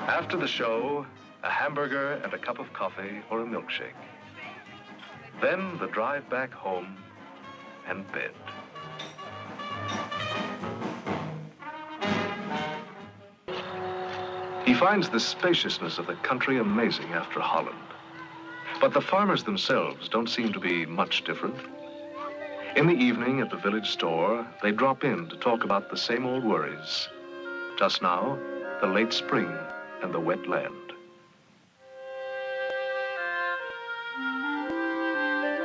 After the show, a hamburger and a cup of coffee or a milkshake. Then the drive back home and bed. He finds the spaciousness of the country amazing after Holland. But the farmers themselves don't seem to be much different. In the evening at the village store, they drop in to talk about the same old worries. Just now, the late spring and the wet land.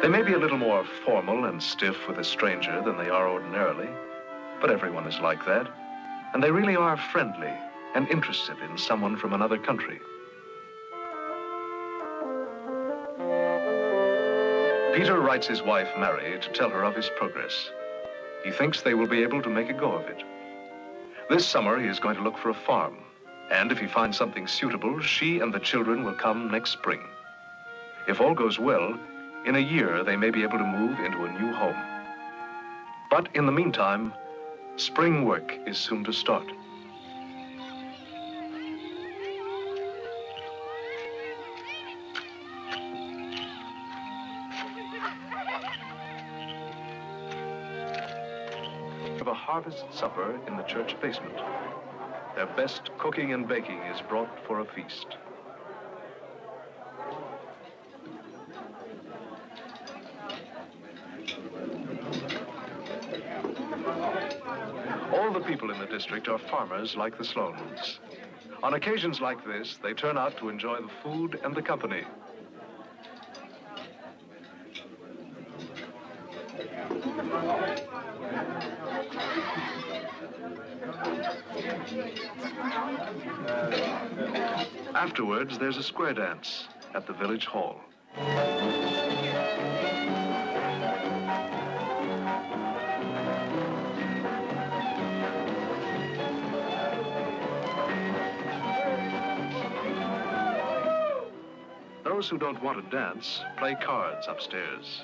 They may be a little more formal and stiff with a stranger than they are ordinarily, but everyone is like that, and they really are friendly and interested in someone from another country. Peter writes his wife, Mary, to tell her of his progress. He thinks they will be able to make a go of it. This summer, he is going to look for a farm, and if he finds something suitable, she and the children will come next spring. If all goes well, in a year, they may be able to move into a new home. But in the meantime, spring work is soon to start. Of a harvest supper in the church basement. Their best cooking and baking is brought for a feast. All the people in the district are farmers like the Sloanes. On occasions like this, they turn out to enjoy the food and the company. Afterwards, there's a square dance at the village hall. Those who don't want to dance play cards upstairs.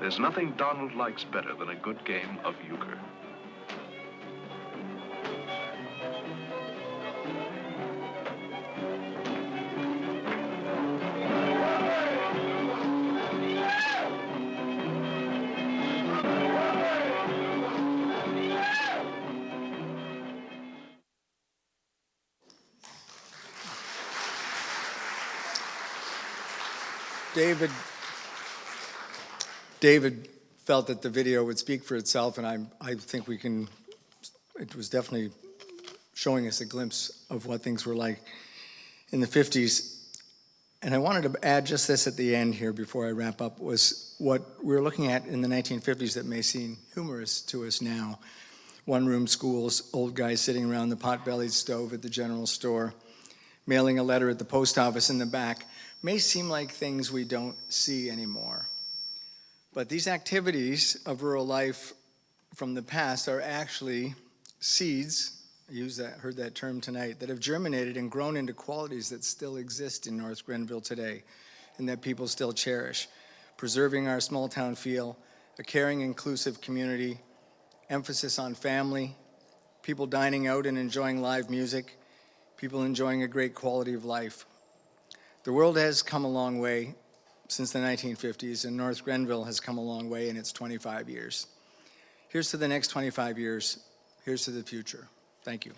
There's nothing Donald likes better than a good game of euchre. David felt that the video would speak for itself, and I think it was definitely showing us a glimpse of what things were like in the 50s. And I wanted to add just this at the end here before I wrap up, was what we were looking at in the 1950s that may seem humorous to us now. One-room schools, old guys sitting around the pot-bellied stove at the general store, mailing a letter at the post office in the back, may seem like things we don't see anymore. But these activities of rural life from the past are actually seeds, heard that term tonight, that have germinated and grown into qualities that still exist in North Grenville today and that people still cherish. Preserving our small town feel, a caring, inclusive community, emphasis on family, people dining out and enjoying live music, people enjoying a great quality of life. The world has come a long way since the 1950s, and North Grenville has come a long way in its 25 years. Here's to the next 25 years. Here's to the future. Thank you.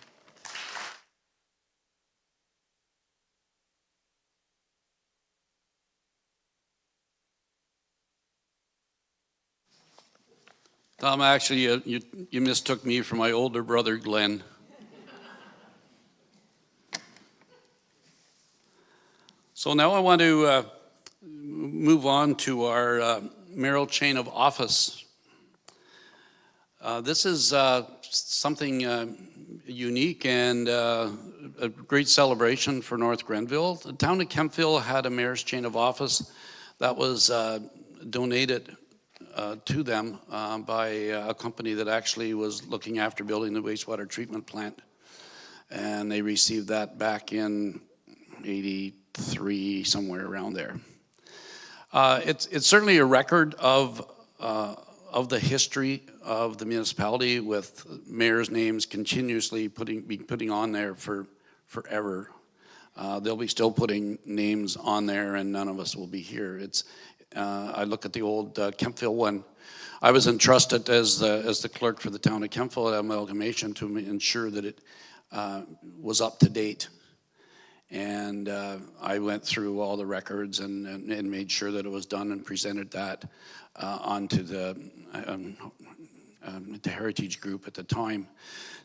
Tom, actually, you mistook me for my older brother, Glenn. So now I want to move on to our mayoral chain of office. This is something unique and a great celebration for North Grenville. The town of Kemptville had a mayor's chain of office that was donated to them by a company that actually was looking after building the wastewater treatment plant. And they received that back in 83, somewhere around there. It's certainly a record of the history of the municipality, with mayor's names continuously putting on there for forever. They'll be still putting names on there, and none of us will be here. I look at the old Kemptville one. I was entrusted as the clerk for the town of Kemptville at Amalgamation to ensure that it was up to date. And I went through all the records and made sure that it was done and presented that onto the Heritage Group at the time,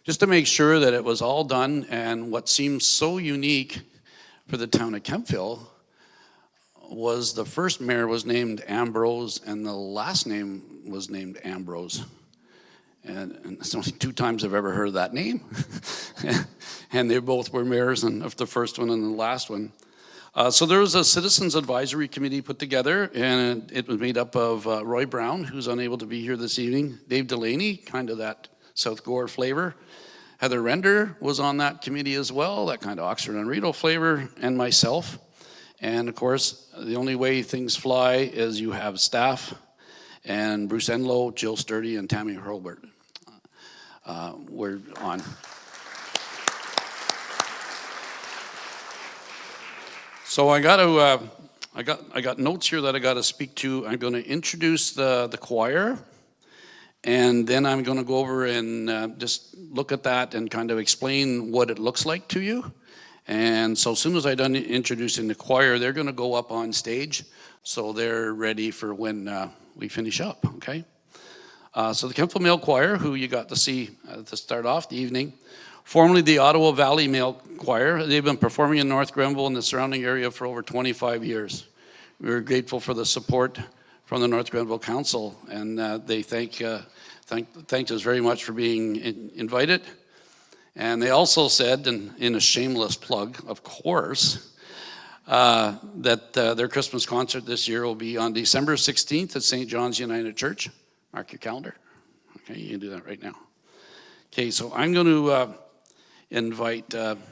just to make sure that it was all done. And what seems so unique for the town of Kemptville was the first mayor was named Ambrose and the last name was named Ambrose. And it's only 2 times I've ever heard that name. And they both were mayors, and of the first one and the last one. So there was a citizens advisory committee put together, and it was made up of Roy Brown, who's unable to be here this evening, Dave Delaney, kind of that South Gore flavor. Heather Render was on that committee as well, that kind of Oxford and Rideau flavor, and myself. And of course, the only way things fly is you have staff, and Bruce Enlow, Jill Sturdy, and Tammy Hurlbert were on. So I got notes here that I got to speak to. I'm going to introduce the choir, and then I'm going to go over and just look at that and kind of explain what it looks like to you. And so as soon as I'm done introducing the choir, they're going to go up on stage, so they're ready for when we finish up, okay? So the Kemptville Male Choir, who you got to see to start off the evening, formerly the Ottawa Valley Male Choir. They've been performing in North Grenville and the surrounding area for over 25 years. We're grateful for the support from the North Grenville Council, and they thanked us very much for being invited. And they also said, in a shameless plug, of course, that their Christmas concert this year will be on December 16th at St. John's United Church. Mark your calendar. Okay, you can do that right now. Okay, so I'm going to invite, can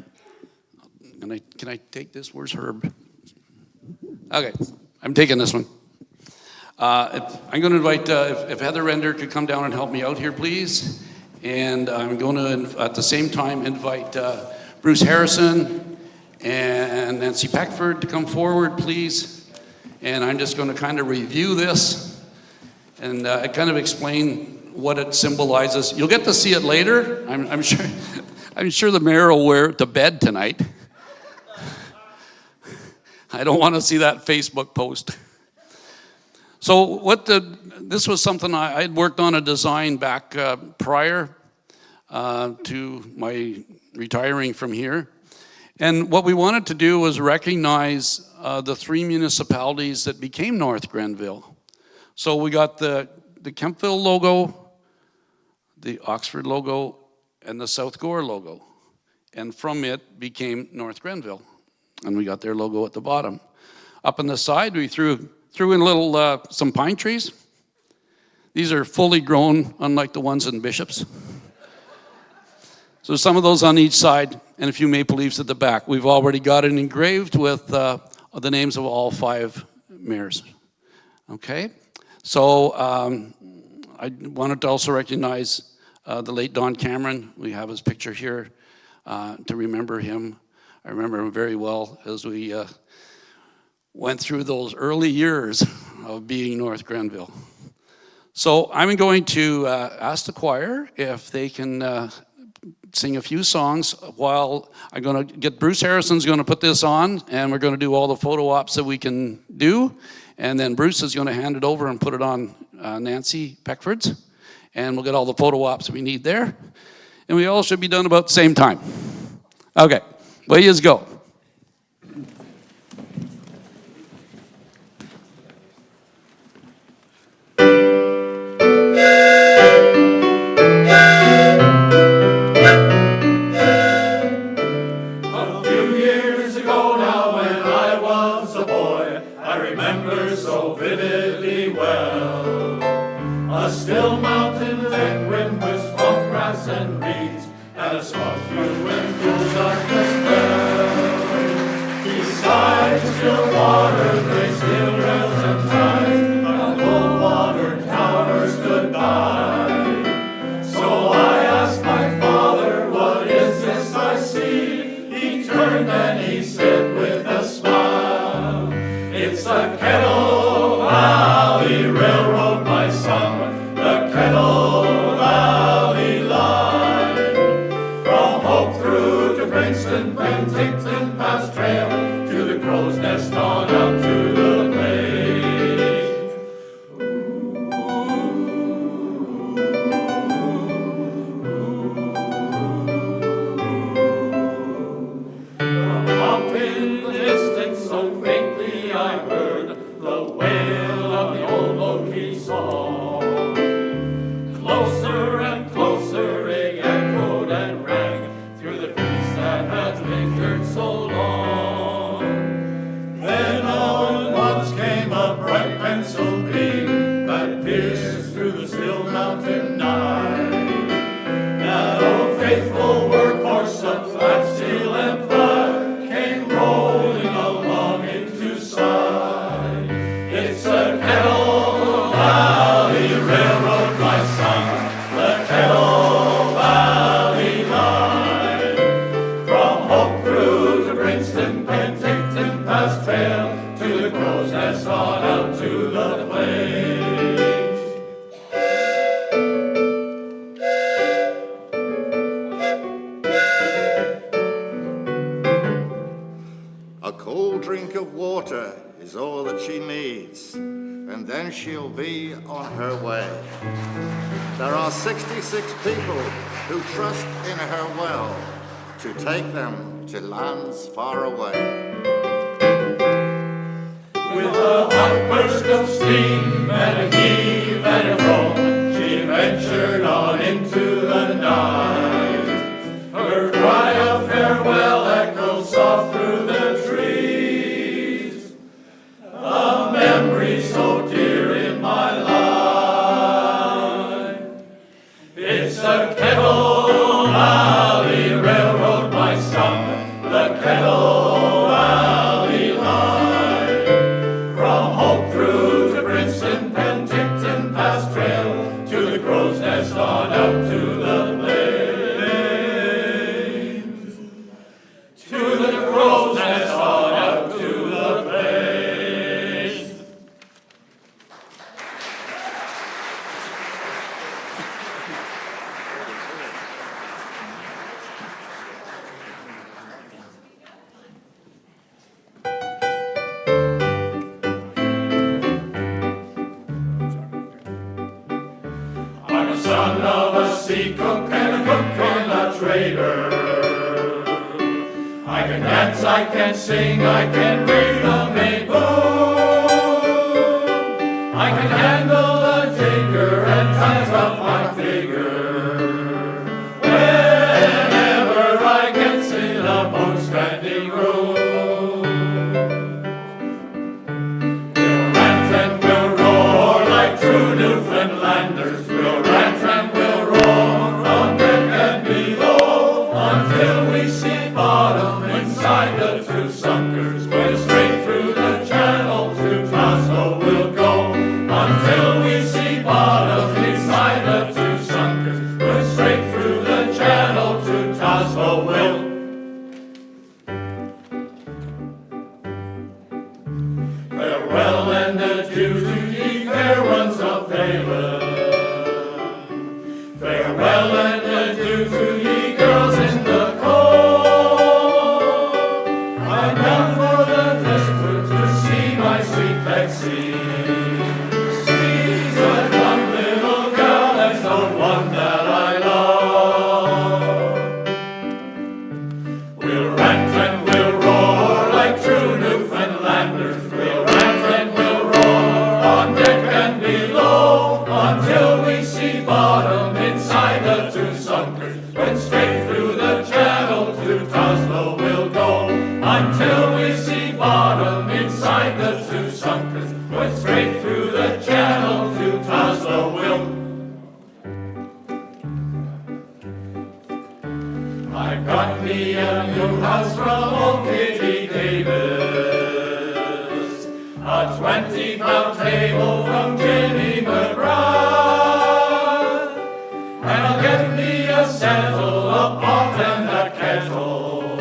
I take this? Where's Herb? Okay, I'm taking this one. I'm going to invite, if Heather Render could come down and help me out here, please. And I'm going to, at the same time, invite Bruce Harrison and Nancy Peckford to come forward, please. And I'm just going to kind of review this and kind of explain what it symbolizes. You'll get to see it later. I'm sure the mayor will wear it to bed tonight. I don't want to see that Facebook post. So this was something I had worked on a design back prior to my retiring from here. And what we wanted to do was recognize the 3 municipalities that became North Grenville. So we got the Kempville logo, the Oxford logo, and the South Gore logo. And from it became North Grenville. And we got their logo at the bottom. Up on the side, we threw in little, some pine trees. These are fully grown, unlike the ones in Bishops. So some of those on each side, and a few maple leaves at the back. We've already got it engraved with the names of all 5 mayors. Okay? So I wanted to also recognize the late Don Cameron. We have his picture here to remember him. I remember him very well as we went through those early years of being North Grenville. So I'm going to ask the choir if they can sing a few songs while I'm going to get Bruce Harrison's going to put this on, and we're going to do all the photo ops that we can do, and then Bruce is going to hand it over and put it on Nancy Peckford's, and we'll get all the photo ops we need there, and we all should be done about the same time. Okay, way you go. Still mountain thick wind with swamp grass and reeds, and a soft blue and cool darkness fell. Beside the still water, gray steel rails and ties, a cold water tower stood by. So I asked my father, what is this I see? He turned and he said with a smile, it's a Kettle Valley Railroad, my son. Kettle Valley line, from Hope through to Princeton, Penticton, past Trail, to the Crow's Nest on up to the plains. From up in the distance, so faintly I heard the wail of the old Loki song. Closer and closer it echoed and rang through the peace that had lingered so long. Then all at once came a bright pencil beam that pierced through the still mountain night. That old faithful workhorse of flat steel and fire came rolling along into sight. It's a Kettle Valley Railroad, my son. The Kettle Valley line, from Hope through to Princeton, Penticton, past Trail, to the Crow's Nest on out to the plains. A cold drink of water is all that she needs, and then she'll be on her way. There are 66 people who trust in her well to take them to lands far away. With a hot burst of steam and a heave and a roll, she ventured on into the night. Her cry of farewell echoes soft through the trees, a memory so dear in my life. It's the Kettle Valley Railroad, my son, the Kettle Valley line, from Hope through to Princeton, Penticton, past Trail, to the Crow's Nest on out to the plains. To the Crow's Nest on out to the plains. sea cook and a cook and a trader. I can dance, I can sing, I can rhythm a boom. I can handle a jigger and tie up my figure. Whenever I get in a boat standing room. We'll rant and we'll roar like true Newfoundlanders. We'll rant and we'll roar on deck and below until we see bottom inside the two sunkers. We're straight through the channel to Glasgow we'll go until we see bottom inside the two sunkers. We're straight through the channel to Glasgow we'll. Farewell and adieu to ye fair ones of Valen. Farewell and adieu to ye girls in the cold. I'm bound for the district to see my sweet Betsy. She's that one little girl, that's the one that I love. We'll rant and we'll roar like true Newfoundlanders. We'll rant and we'll roar on deck and below until we see bottom inside the two sunkers. When straight through the channel to Glasgow we'll go until we see bottom inside the two sunkers. When straight through the channel to Glasgow we'll. I got me a new house from old Kitty Davis, a 20-pound table from Jimmy McGrath, and I'll get me a settle, a pot and a kettle.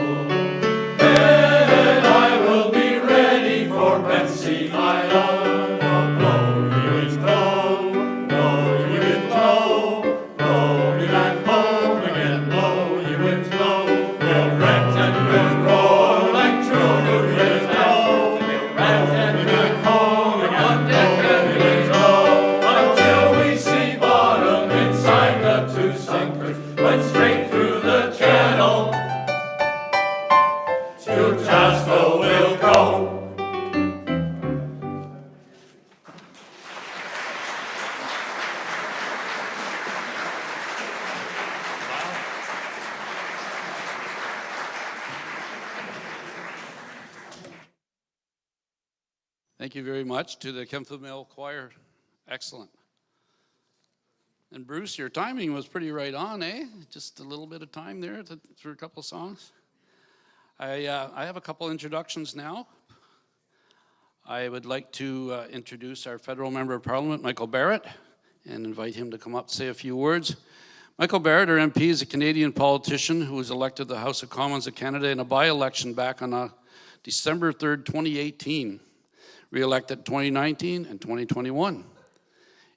Then I will be ready for Betsy, my love. Blow, you wind, blow, blow, you wind, blow, blow, you land home again, blow, you wind, blow. We'll rant and we'll roar like true Newfoundlanders. We'll rant and we'll home again, on deck and we'll blow until we see bottom inside the two sunkers. Went straight through the channel to Glasgow we'll go. Thank you very much to the Kemptville Mill Choir. Excellent. And Bruce, your timing was pretty right on, eh? Just a little bit of time there through a couple of songs. I have a couple introductions now. I would like to introduce our federal member of parliament, Michael Barrett, and invite him to come up and say a few words. Michael Barrett, our MP, is a Canadian politician who was elected to the House of Commons of Canada in a by-election back on December 3rd, 2018. Re-elected 2019 and 2021.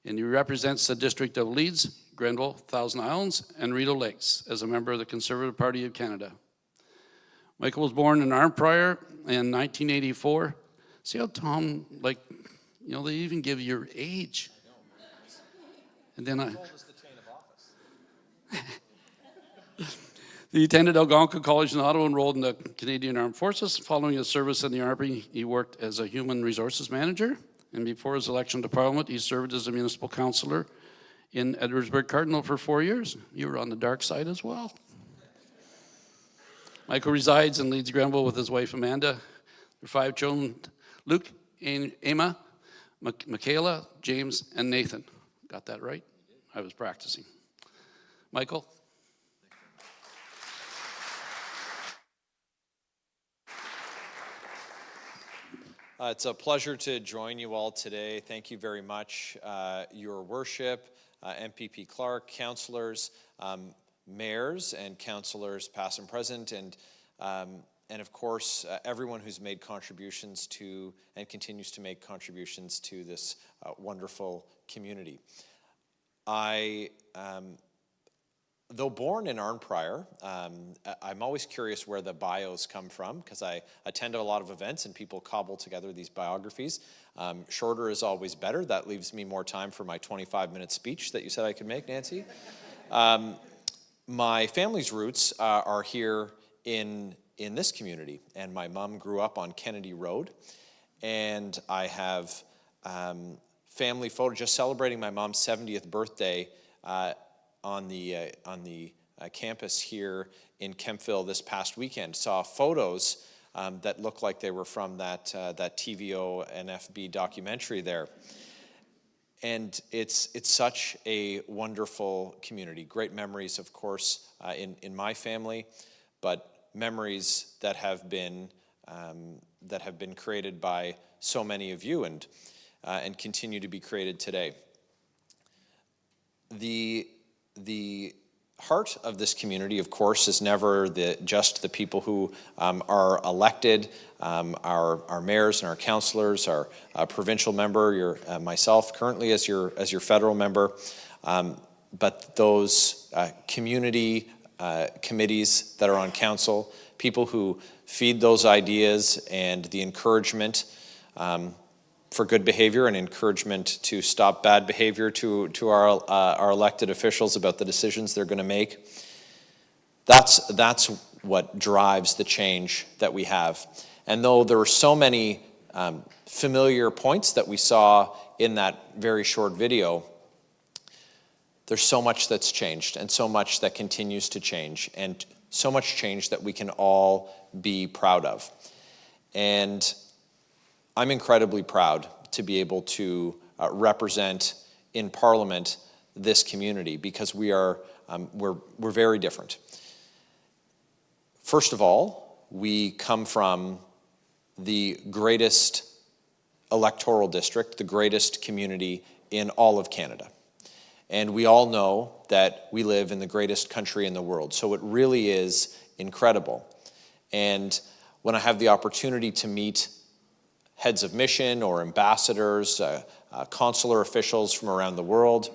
And he represents the district of Leeds, Grenville, Thousand Islands, and Rideau Lakes as a member of the Conservative Party of Canada. Michael was born in Arnprior in 1984. See how Tom, they even give your age. And then he attended Algonquin College in Ottawa, enrolled in the Canadian Armed Forces. Following his service in the Army, he worked as a human resources manager. And before his election to Parliament, he served as a municipal councillor in Edwardsburg Cardinal for 4 years. You were on the dark side as well. Michael resides in Leeds, Grenville with his wife Amanda. Their 5 children, Luke, Emma, Michaela, James, and Nathan. Got that right? I was practicing. Michael? It's a pleasure to join you all today. Thank you very much. Your worship, MPP Clark, councillors, mayors and councillors past and present, and of course, everyone who's made contributions to and continues to make contributions to this wonderful community. Though born in Arnprior, I'm always curious where the bios come from, because I attend a lot of events and people cobble together these biographies. Shorter is always better. That leaves me more time for my 25-minute speech that you said I could make, Nancy. My family's roots are here in this community, and my mom grew up on Kennedy Road, and I have family photo just celebrating my mom's 70th birthday on the campus here in Kemptville this past weekend. Saw photos that looked like they were from that TVO NFB documentary there. And it's such a wonderful community. Great memories, of course, in my family, but memories that have been created by so many of you and continue to be created today. The heart of this community, of course, is never just the people who are elected, our mayors and our councillors, our provincial member, myself currently as your federal member, but those community committees that are on council, people who feed those ideas and the encouragement for good behavior and encouragement to stop bad behavior to our elected officials about the decisions they're going to make. That's what drives the change that we have. And though there were so many familiar points that we saw in that very short video, there's so much that's changed and so much that continues to change and so much change that we can all be proud of. And I'm incredibly proud to be able to represent in Parliament this community because we're very different. First of all, we come from the greatest electoral district, the greatest community in all of Canada. And we all know that we live in the greatest country in the world. So it really is incredible. And when I have the opportunity to meet heads of mission or ambassadors, consular officials from around the world,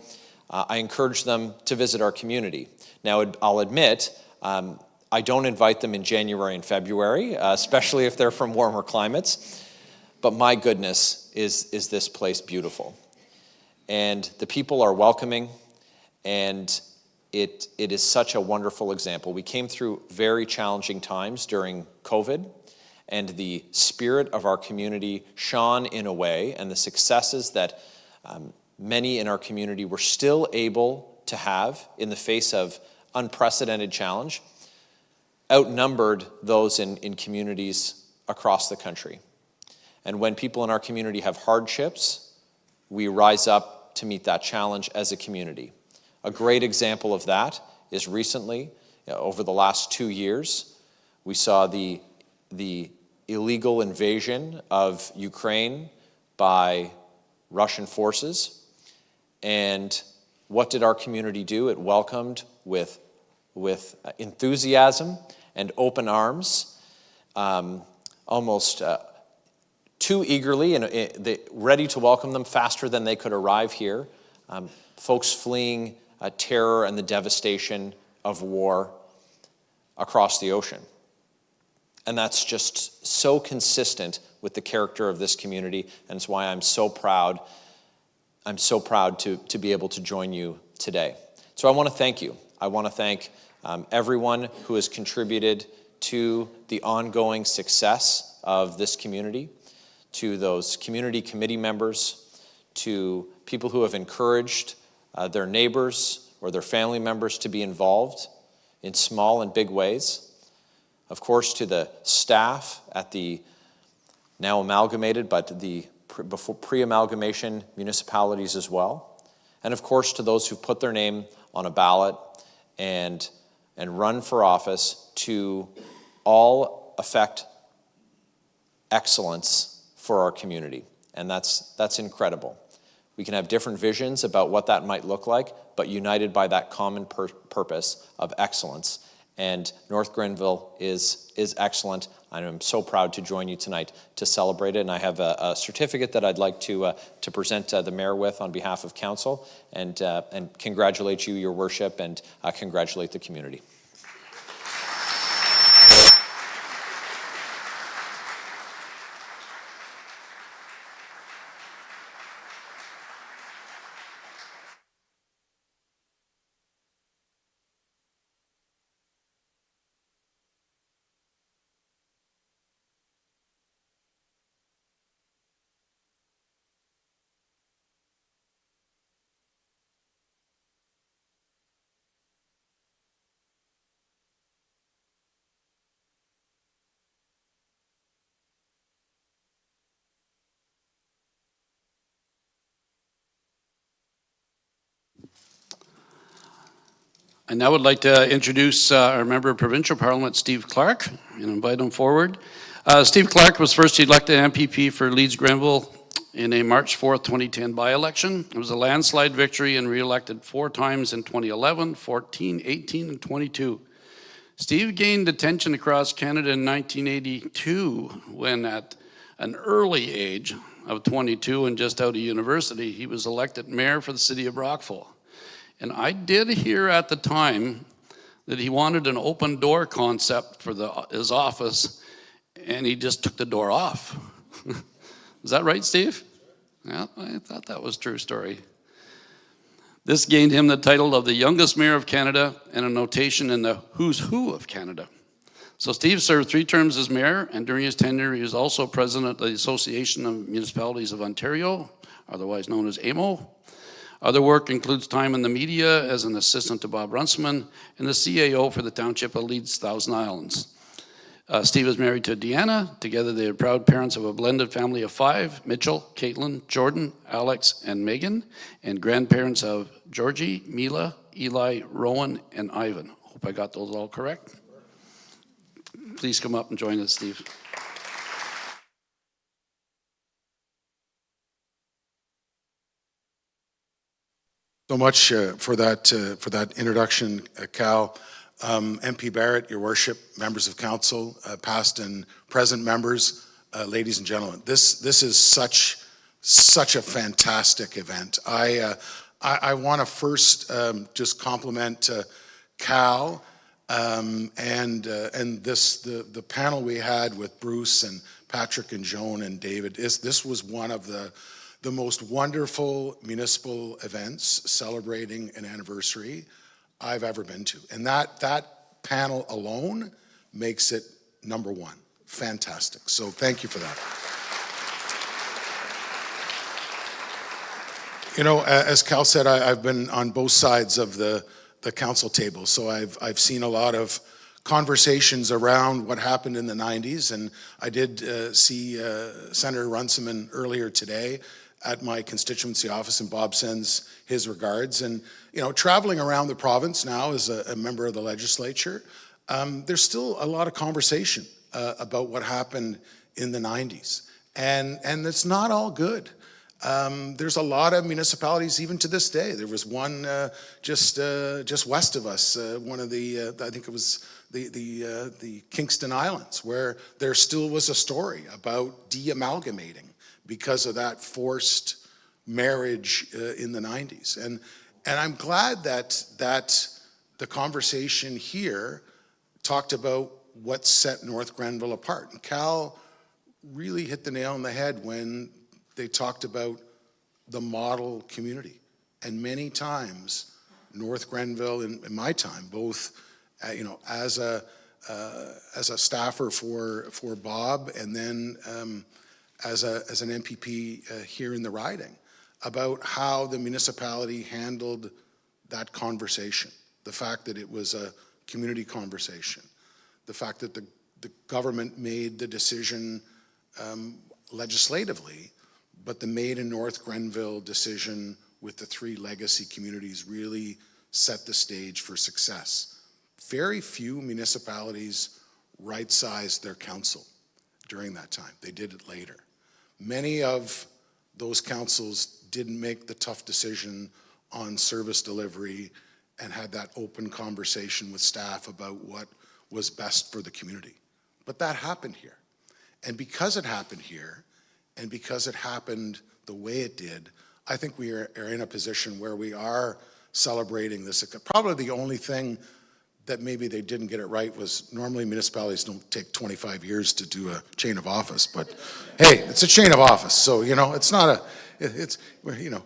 I encourage them to visit our community. Now, I'll admit, I don't invite them in January and February, especially if they're from warmer climates. But my goodness, is this place beautiful. And the people are welcoming, and it is such a wonderful example. We came through very challenging times during COVID, and the spirit of our community shone in a way, and the successes that many in our community were still able to have in the face of unprecedented challenge outnumbered those in communities across the country. And when people in our community have hardships, we rise up to meet that challenge as a community. A great example of that is recently, over the last 2 years, we saw the illegal invasion of Ukraine by Russian forces. And what did our community do? It welcomed with enthusiasm and open arms, almost too eagerly, and ready to welcome them faster than they could arrive here. Folks fleeing terror and the devastation of war across the ocean. And that's just so consistent with the character of this community, and it's why I'm so proud. I'm so proud to be able to join you today. So I want to thank you. I want to thank everyone who has contributed to the ongoing success of this community, to those community committee members, to people who have encouraged their neighbors or their family members to be involved in small and big ways. Of course, to the staff at the now amalgamated, but the before pre-amalgamation municipalities as well. And of course, to those who've put their name on a ballot and run for office, to all affect excellence for our community. And that's incredible. We can have different visions about what that might look like, but united by that common purpose of excellence. And North Grenville is excellent. I'm so proud to join you tonight to celebrate it. And I have a certificate that I'd like to present the mayor with on behalf of council, and congratulate you, your worship, and congratulate the community. I now would like to introduce our Member of Provincial Parliament, Steve Clark, and invite him forward. Steve Clark was first elected MPP for Leeds-Grenville in a March 4th, 2010 by-election. It was a landslide victory and re-elected 4 times in 2011, 14, 18, and 22. Steve gained attention across Canada in 1982 when at an early age of 22 and just out of university, he was elected mayor for the city of Brockville. And I did hear at the time that he wanted an open door concept for his office, and he just took the door off. Is that right, Steve? Yeah, I thought that was a true story. This gained him the title of the youngest mayor of Canada and a notation in the who's who of Canada. So Steve served 3 terms as mayor, and during his tenure, he was also president of the Association of Municipalities of Ontario, otherwise known as AMO. Other work includes time in the media as an assistant to Bob Runciman and the CAO for the Township of Leeds Thousand Islands. Steve is married to Deanna. Together they are proud parents of a blended family of 5, Mitchell, Caitlin, Jordan, Alex, and Megan, and grandparents of Georgie, Mila, Eli, Rowan, and Ivan. Hope I got those all correct. Please come up and join us, Steve. So much for that introduction, Cal. MP Barrett, Your Worship, members of council, past and present members, ladies and gentlemen. This is such a fantastic event. I want to first just compliment Cal and the panel we had with Bruce and Patrick and Joan and David. This was one of the most wonderful municipal events celebrating an anniversary I've ever been to. And that panel alone makes it #1. Fantastic. So thank you for that. You know, as Cal said, I've been on both sides of the council table. So I've seen a lot of conversations around what happened in the 90s. And I did see Senator Runciman earlier today at my constituency office, and Bob sends his regards. And, you know, traveling around the province now as a member of the legislature, there's still a lot of conversation about what happened in the 90s. And it's not all good. There's a lot of municipalities, even to this day. There was one just west of us, one of the, I think it was the Kingston Islands, where there still was a story about de-amalgamating because of that forced marriage in the 90s. And I'm glad that the conversation here talked about what set North Grenville apart. And Cal really hit the nail on the head when they talked about the model community. And many times, North Grenville, in my time, both you know, as a staffer for Bob, and then as an MPP here in the riding, about how the municipality handled that conversation. The fact that it was a community conversation. The fact that the government made the decision legislatively, but the Made in North Grenville decision with the 3 legacy communities really set the stage for success. Very few municipalities right-sized their council during that time. They did it later. Many of those councils didn't make the tough decision on service delivery and had that open conversation with staff about what was best for the community. But that happened here. And because it happened here, and because it happened the way it did, I think we are in a position where we are celebrating this. Probably the only thing that maybe they didn't get it right was normally municipalities don't take 25 years to do a chain of office, but hey, it's a chain of office. So, you know, it's not it's, you know,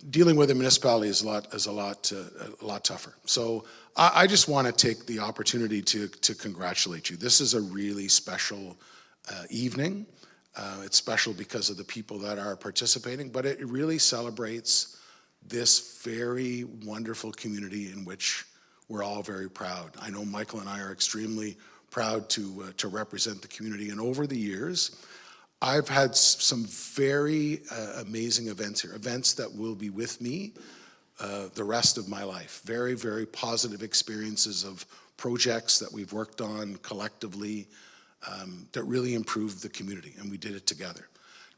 dealing with a municipality is a lot tougher. So I just want to take the opportunity to congratulate you. This is a really special evening. It's special because of the people that are participating, but it really celebrates this very wonderful community in which we're all very proud. I know Michael and I are extremely proud to represent the community. And over the years, I've had some very amazing events here, events that will be with me the rest of my life. Very, very positive experiences of projects that we've worked on collectively that really improved the community, and we did it together.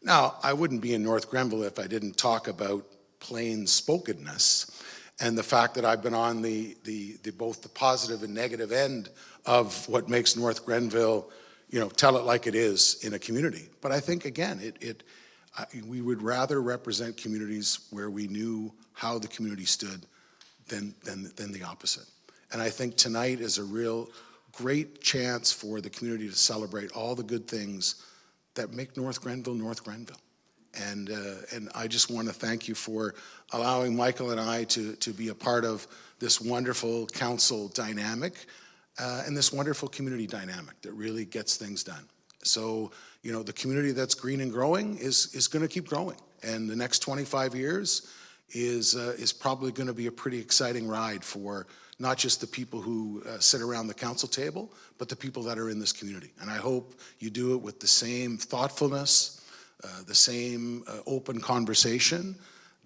Now, I wouldn't be in North Grenville if I didn't talk about plain spokenness and the fact that I've been on both the positive and negative end of what makes North Grenville, tell it like it is in a community. But I think, again, we would rather represent communities where we knew how the community stood than the opposite. And I think tonight is a real great chance for the community to celebrate all the good things that make North Grenville, North Grenville. And I just want to thank you for allowing Michael and I to be a part of this wonderful council dynamic and this wonderful community dynamic that really gets things done. So, the community that's green and growing is going to keep growing. And the next 25 years is probably going to be a pretty exciting ride for not just the people who sit around the council table, but the people that are in this community. And I hope you do it with the same thoughtfulness, the same open conversation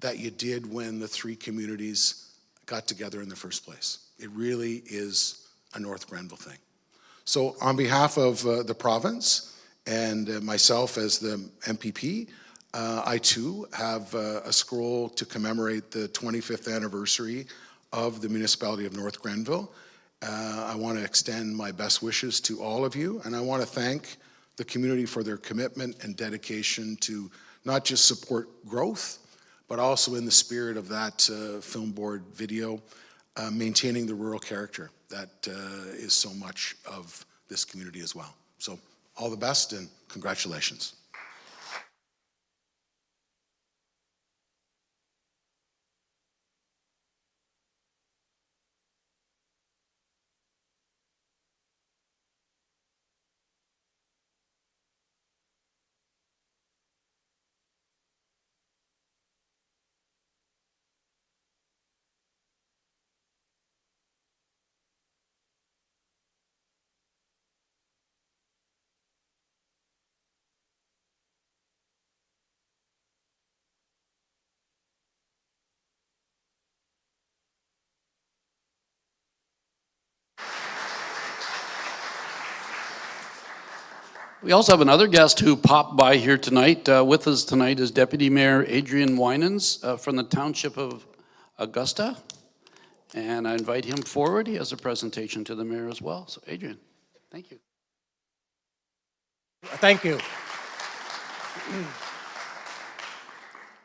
that you did when the three communities got together in the first place. It really is a North Grenville thing. So on behalf of the province and myself as the MPP, I too have a scroll to commemorate the 25th anniversary of the municipality of North Grenville. I want to extend my best wishes to all of you, and I want to thank the community for their commitment and dedication to not just support growth, but also in the spirit of that film board video, maintaining the rural character that is so much of this community as well. So all the best and congratulations. We also have another guest who popped by here tonight. With us tonight is Deputy Mayor Adrian Winans from the Township of Augusta. And I invite him forward. He has a presentation to the mayor as well. So Adrian, thank you. Thank you.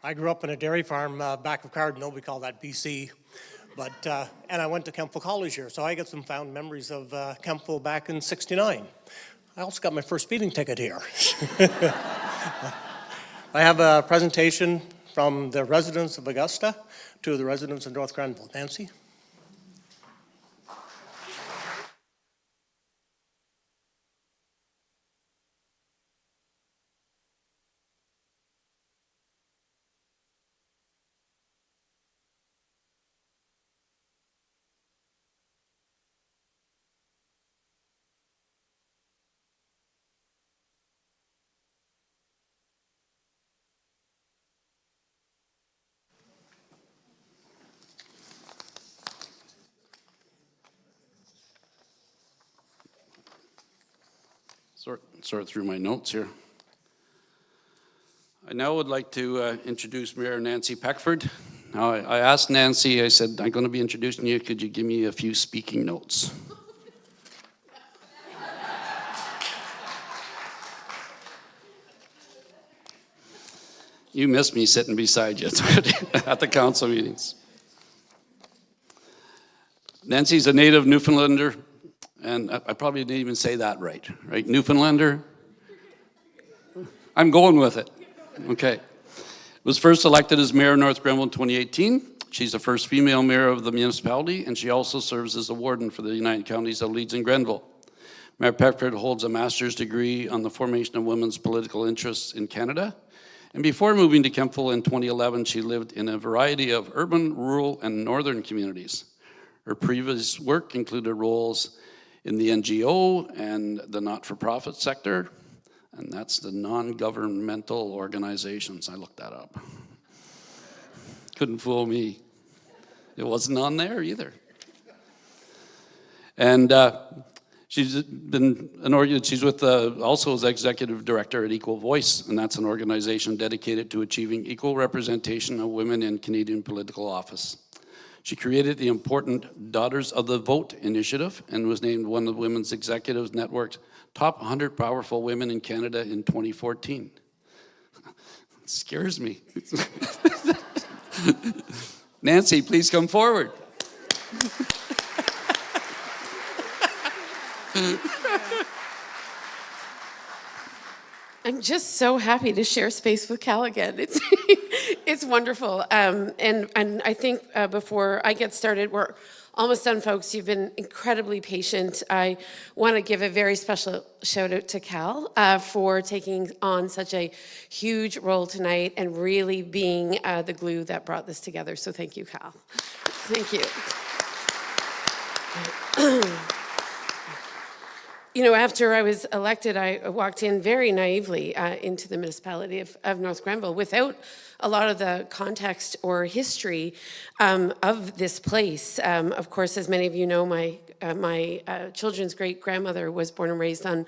I grew up on a dairy farm back of Cardinal. We call that BC. But, and I went to Kemptville College here, so I got some fond memories of Kemptville back in '69. I also got my first speeding ticket here. I have a presentation from the residents of Augusta to the residents of North Grenville. Nancy? Sort through my notes here. I now would like to introduce Mayor Nancy Peckford. Now, I asked Nancy, I said, I'm going to be introducing you. Could you give me a few speaking notes? You miss me sitting beside you at the council meetings. Nancy's a native Newfoundlander. And I probably didn't even say that right? Newfoundlander? I'm going with it. Okay. Was first elected as mayor of North Grenville in 2018. She's the first female mayor of the municipality, and she also serves as the warden for the United Counties of Leeds and Grenville. Mayor Peckford holds a master's degree on the formation of women's political interests in Canada. And before moving to Kemptville in 2011, she lived in a variety of urban, rural, and northern communities. Her previous work included roles in the NGO and the not-for-profit sector, and that's the non-governmental organizations. I looked that up. Couldn't fool me. It wasn't on there either. And she's been she's with also as executive director at Equal Voice, and that's an organization dedicated to achieving equal representation of women in Canadian political office. She created the important Daughters of the Vote initiative and was named one of the Women's Executives Network's top 100 powerful women in Canada in 2014. It scares me. Nancy, please come forward. I'm just so happy to share space with Cal again. It's wonderful. And I think before I get started, we're almost done, folks. You've been incredibly patient. I want to give a very special shout out to Cal for taking on such a huge role tonight and really being the glue that brought this together. So thank you, Cal. Thank you. You know, after I was elected, I walked in very naively into the municipality of North Grenville without a lot of the context or history of this place. Of course, as many of you know, my children's great-grandmother was born and raised on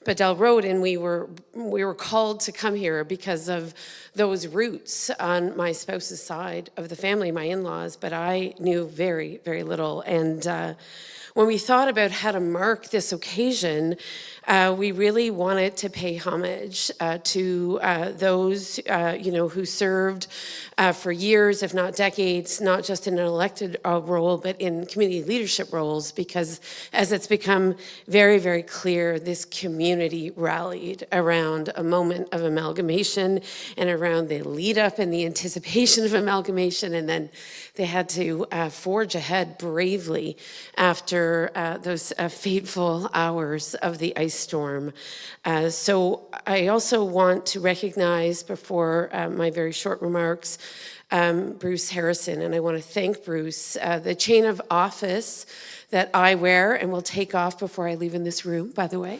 Bedell Road, and we were called to come here because of those roots on my spouse's side of the family, my in-laws, but I knew very, very little. And when we thought about how to mark this occasion, we really wanted to pay homage to those who served for years, if not decades, not just in an elected role, but in community leadership roles, because as it's become very, very clear, this community rallied around a moment of amalgamation and around the lead up and the anticipation of amalgamation, and then they had to forge ahead bravely after those fateful hours of the ice storm. So I also want to recognize, before my very short remarks, Bruce Harrison, and I want to thank Bruce. The chain of office that I wear and will take off before I leave in this room, by the way,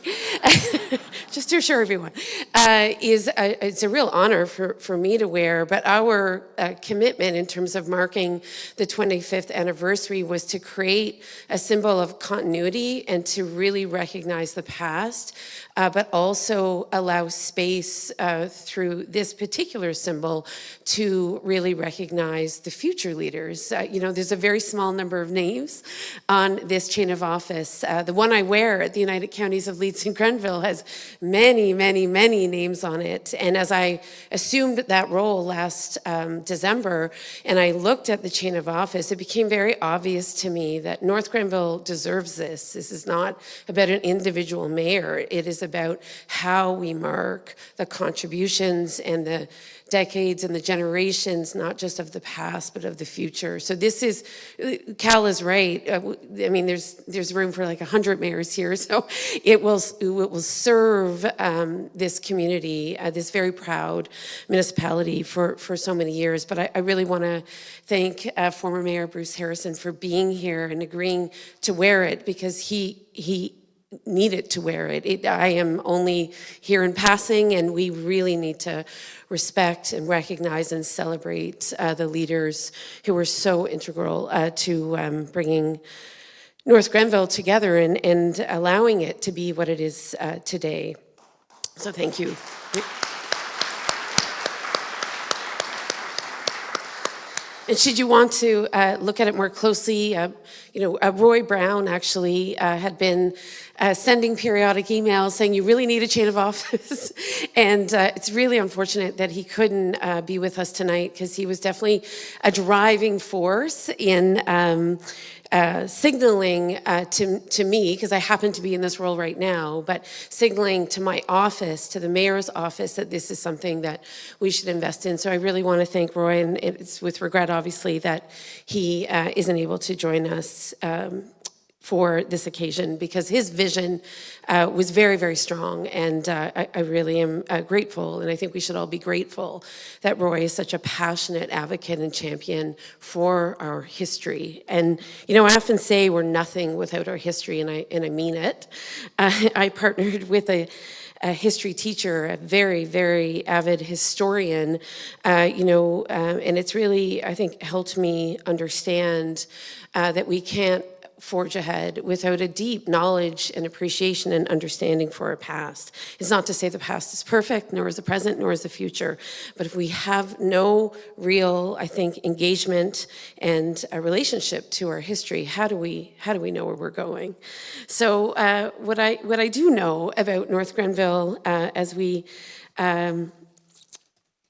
just to assure everyone, it's a real honor for me to wear, but our commitment in terms of marking the 25th anniversary was to create a symbol of continuity and to really recognize the past, but also allow space through this particular symbol to really recognize the future leaders. There's a very small number of names on this chain of office. The one I wear at the United Counties of Leeds and Grenville has many, many, many names on it. And as I assumed that role last December, and I looked at the chain of office, it became very obvious to me that North Grenville deserves this. This is not about an individual mayor. It is about how we mark the contributions and the decades and the generations, not just of the past, but of the future. So this is, Cal is right. I mean, there's room for like 100 mayors here. So it will serve this community, this very proud municipality for so many years. But I really want to thank former Mayor Bruce Harrison for being here and agreeing to wear it, because he needed to wear it. I am only here in passing, and we really need to respect and recognize and celebrate the leaders who were so integral to bringing North Grenville together and allowing it to be what it is today. So thank you. And should you want to look at it more closely, Roy Brown actually had been sending periodic emails saying you really need a chain of office. And it's really unfortunate that he couldn't be with us tonight, because he was definitely a driving force in signaling to me, because I happen to be in this role right now, but signaling to my office, to the mayor's office, that this is something that we should invest in. So I really want to thank Roy, and it's with regret, obviously, that he isn't able to join us for this occasion, because his vision was very, very strong, and I really am grateful, and I think we should all be grateful that Roy is such a passionate advocate and champion for our history. And I often say we're nothing without our history, and I mean it. I partnered with a a history teacher, a very, very avid historian, and it's really, I think, helped me understand that we can't forge ahead without a deep knowledge and appreciation and understanding for our past. It's not to say the past is perfect, nor is the present, nor is the future. But if we have no real, I think, engagement and a relationship to our history, how do we know where we're going? So what I do know about North Grenville as we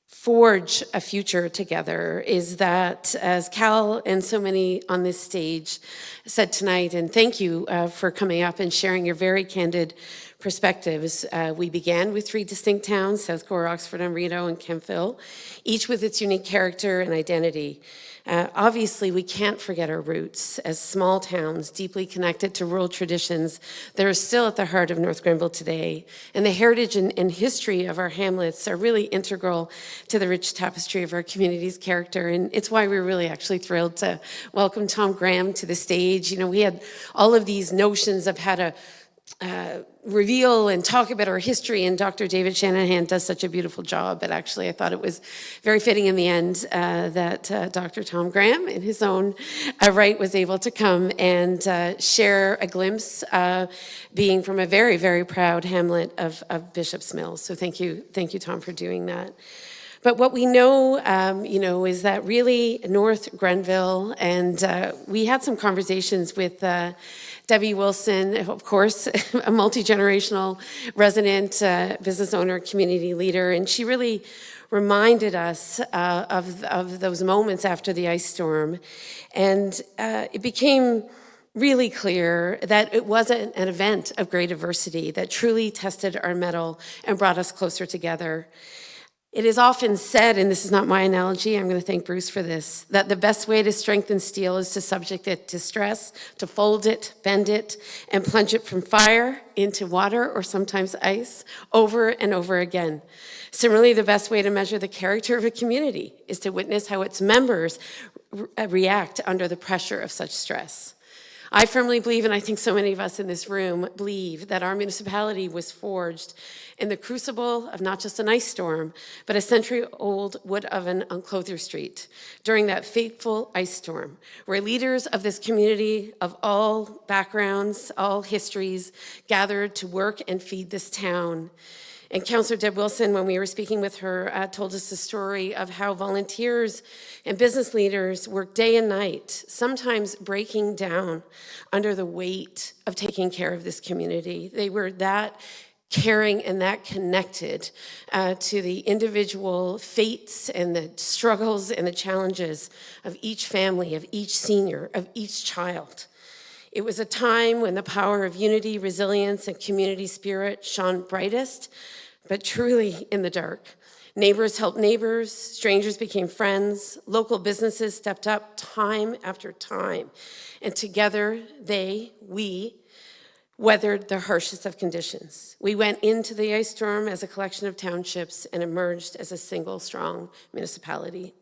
forge a future together is that, as Cal and so many on this stage said tonight, and thank you for coming up and sharing your very candid perspectives. We began with 3 distinct towns, South Gore, Oxford-on-Rideau, and Kemptville, each with its unique character and identity. Obviously, we can't forget our roots as small towns deeply connected to rural traditions that are still at the heart of North Grenville today. And the heritage and history of our hamlets are really integral to the rich tapestry of our community's character. And it's why we're really actually thrilled to welcome Tom Graham to the stage. You know, we had all of these notions of how to reveal and talk about our history, and Dr. David Shanahan does such a beautiful job, but actually I thought it was very fitting in the end that Dr. Tom Graham, in his own right, was able to come and share a glimpse, being from a very, very proud hamlet of Bishop's Mills. So thank you, Tom, for doing that. But what we know, is that really North Grenville, and we had some conversations with Debbie Wilson, of course, a multi-generational resident, business owner, community leader, and she really reminded us of those moments after the ice storm. And it became really clear that it wasn't an event of great adversity that truly tested our mettle and brought us closer together. It is often said, and this is not my analogy, I'm going to thank Bruce for this, that the best way to strengthen steel is to subject it to stress, to fold it, bend it, and plunge it from fire into water or sometimes ice over and over again. Similarly, the best way to measure the character of a community is to witness how its members react under the pressure of such stress. I firmly believe, and I think so many of us in this room believe, that our municipality was forged in the crucible of not just an ice storm, but a century-old wood oven on Clothier Street during that fateful ice storm, where leaders of this community of all backgrounds, all histories, gathered to work and feed this town. And Councillor Deb Wilson, when we were speaking with her, told us the story of how volunteers and business leaders worked day and night, sometimes breaking down under the weight of taking care of this community. They were that caring and that connected to the individual fates and the struggles and the challenges of each family, of each senior, of each child. It was a time when the power of unity, resilience, and community spirit shone brightest, but truly in the dark. Neighbors helped neighbors, strangers became friends, local businesses stepped up time after time, and together we weathered the harshest of conditions. We went into the ice storm as a collection of townships and emerged as a single strong municipality.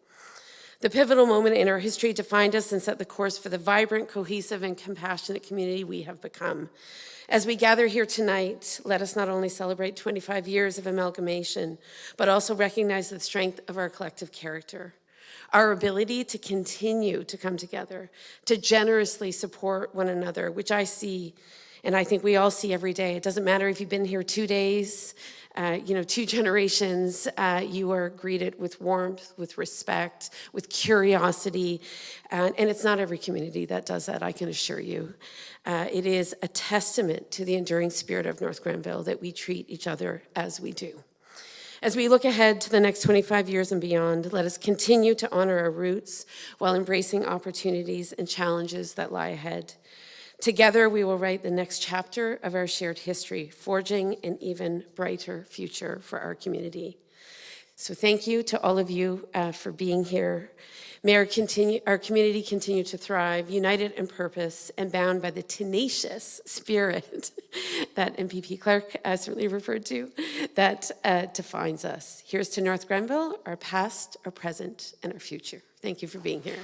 The pivotal moment in our history defined us and set the course for the vibrant, cohesive, and compassionate community we have become. As we gather here tonight, let us not only celebrate 25 years of amalgamation, but also recognize the strength of our collective character, our ability to continue to come together, to generously support one another, which I see, and I think we all see every day. It doesn't matter if you've been here 2 days, 2 generations, you are greeted with warmth, with respect, with curiosity, and it's not every community that does that, I can assure you. It is a testament to the enduring spirit of North Grenville that we treat each other as we do. As we look ahead to the next 25 years and beyond, let us continue to honor our roots while embracing opportunities and challenges that lie ahead. Together, we will write the next chapter of our shared history, forging an even brighter future for our community. So thank you to all of you for being here. May our community continue to thrive, united in purpose and bound by the tenacious spirit that MPP Clark certainly referred to, that defines us. Here's to North Grenville, our past, our present, and our future. Thank you for being here.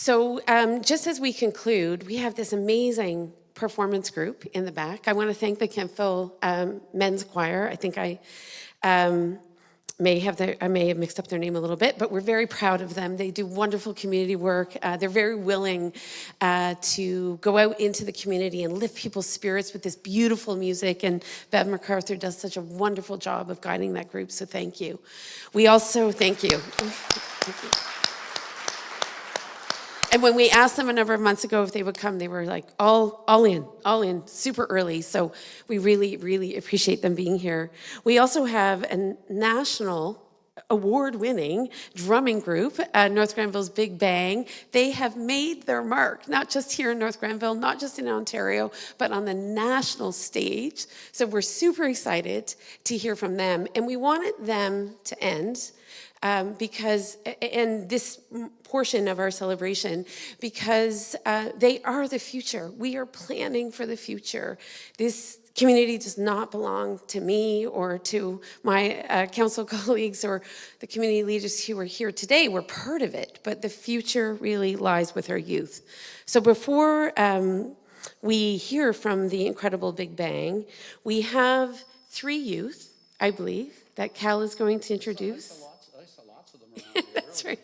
So just as we conclude, we have this amazing performance group in the back. I want to thank the Kemptville Men's Choir. I think I may have mixed up their name a little bit, but we're very proud of them. They do wonderful community work. They're very willing to go out into the community and lift people's spirits with this beautiful music, and Bev MacArthur does such a wonderful job of guiding that group, so thank you. We also, thank you. Thank you. And when we asked them a number of months ago if they would come, they were like, all in, super early. So we really, really appreciate them being here. We also have a national award-winning drumming group, North Granville's Big Bang. They have made their mark, not just here in North Granville, not just in Ontario, but on the national stage. So we're super excited to hear from them. And we wanted them to end because, and this portion of our celebration, because they are the future. We are planning for the future. This community does not belong to me or to my council colleagues or the community leaders who are here today. We're part of it, but the future really lies with our youth. So before we hear from the incredible Big Bang, we have 3 youth, I believe, that Cal is going to introduce. That's right.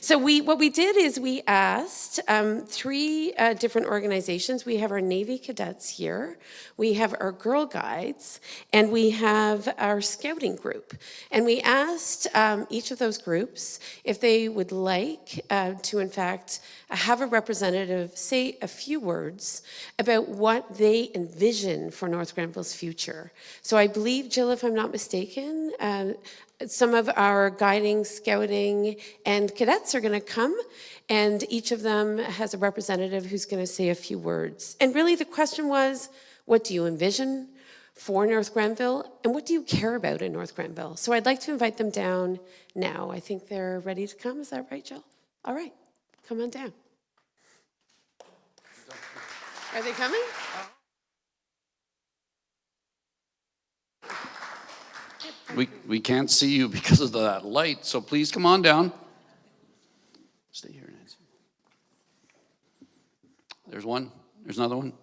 So what we did is we asked 3 different organizations. We have our Navy cadets here, we have our Girl Guides, and we have our scouting group. And we asked each of those groups if they would like to, in fact, have a representative say a few words about what they envision for North Granville's future. So I believe, Jill, if I'm not mistaken, some of our guiding, scouting, and cadets are going to come, and each of them has a representative who's going to say a few words. And really the question was, what do you envision for North Granville, and what do you care about in North Granville? So I'd like to invite them down now. I think they're ready to come. Is that right, Jill? All right, come on down. Are they coming? We can't see you because of that light, so please come on down. Stay here, Nancy. There's one. There's another one.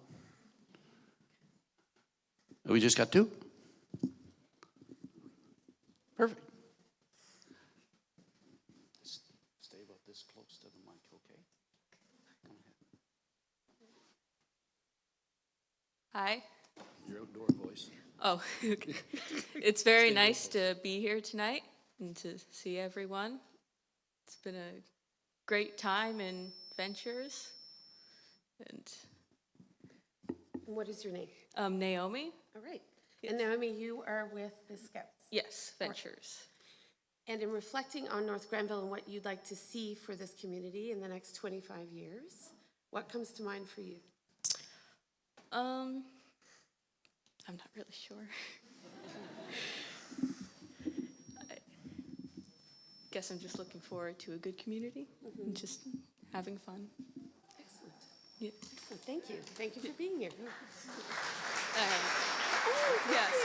We just got 2. Perfect. Stay about this close to the mic, okay? Go ahead. Hi. Your outdoor voice. Oh, okay. It's very nice to be here tonight and to see everyone. It's been a great time in Ventures. And what is your name? Naomi. All right. And Naomi, you are with the Scouts? Yes, Ventures. And in reflecting on North Granville and what you'd like to see for this community in the next 25 years, what comes to mind for you? I'm not really sure. I guess I'm just looking forward to a good community and just having fun. Excellent. Yeah. Excellent. Thank you. Thank you for being here. Yes.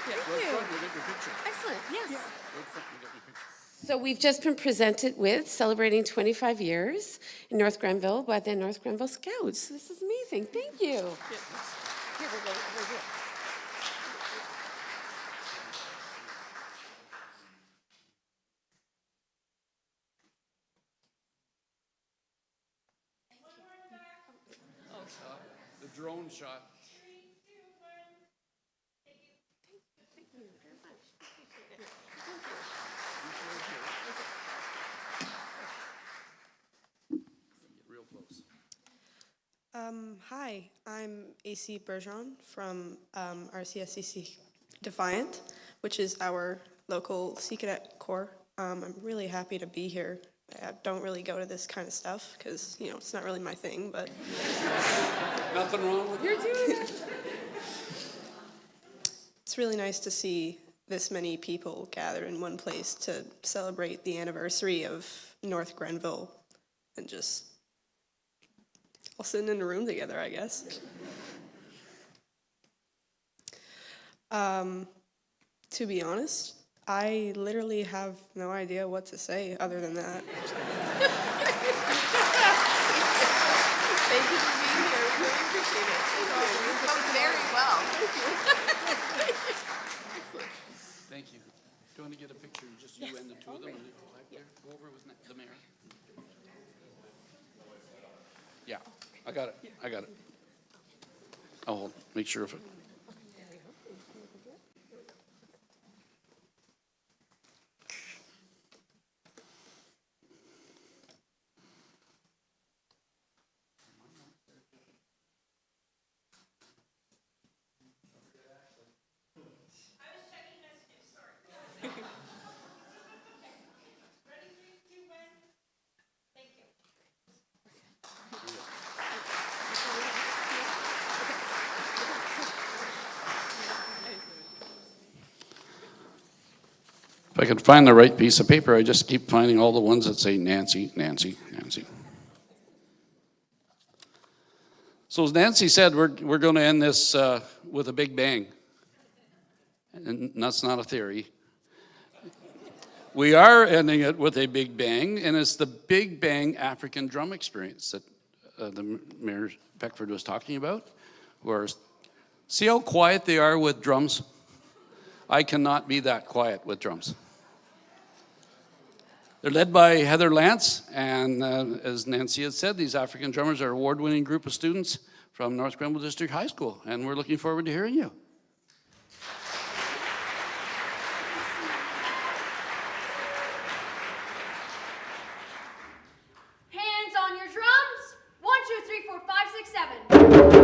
Thank you. Excellent. Yes. So we've just been presented with celebrating 25 years in North Granville by the North Granville Scouts. This is amazing. Thank you. Here, we're going over here. The drone shot. Real close. Hi, I'm AC Bergeron from RCSCC Defiant, which is our local Sea Cadet Corps. I'm really happy to be here. I don't really go to this kind of stuff because, you know, it's not really my thing, but... Nothing wrong with You're doing it. It's really nice to see this many people gather in one place to celebrate the anniversary of North Granville and just all sitting in a room together, I guess. To be honest, I literally have no idea what to say other than that. Thank you for being here. We really appreciate it. Thank you. You spoke very well. Thank you. Do you want to get a picture, just you and the two of them? Back there? Go over with the mayor. Yeah, I got it. I got it. I'll make sure of it. If I can find the right piece of paper, I just keep finding all the ones that say Nancy, Nancy, Nancy. So as Nancy said, we're going to end this with a big bang. And that's not a theory. We are ending it with a big bang, and it's the Big Bang African Drum Experience that the Mayor Beckford was talking about. See how quiet they are with drums? I cannot be that quiet with drums. They're led by Heather Lance, and as Nancy had said, these African drummers are an award-winning group of students from North Grenville District High School, and we're looking forward to hearing you. Hands on your drums. 1, 2, 3, 4, 5, 6, 7.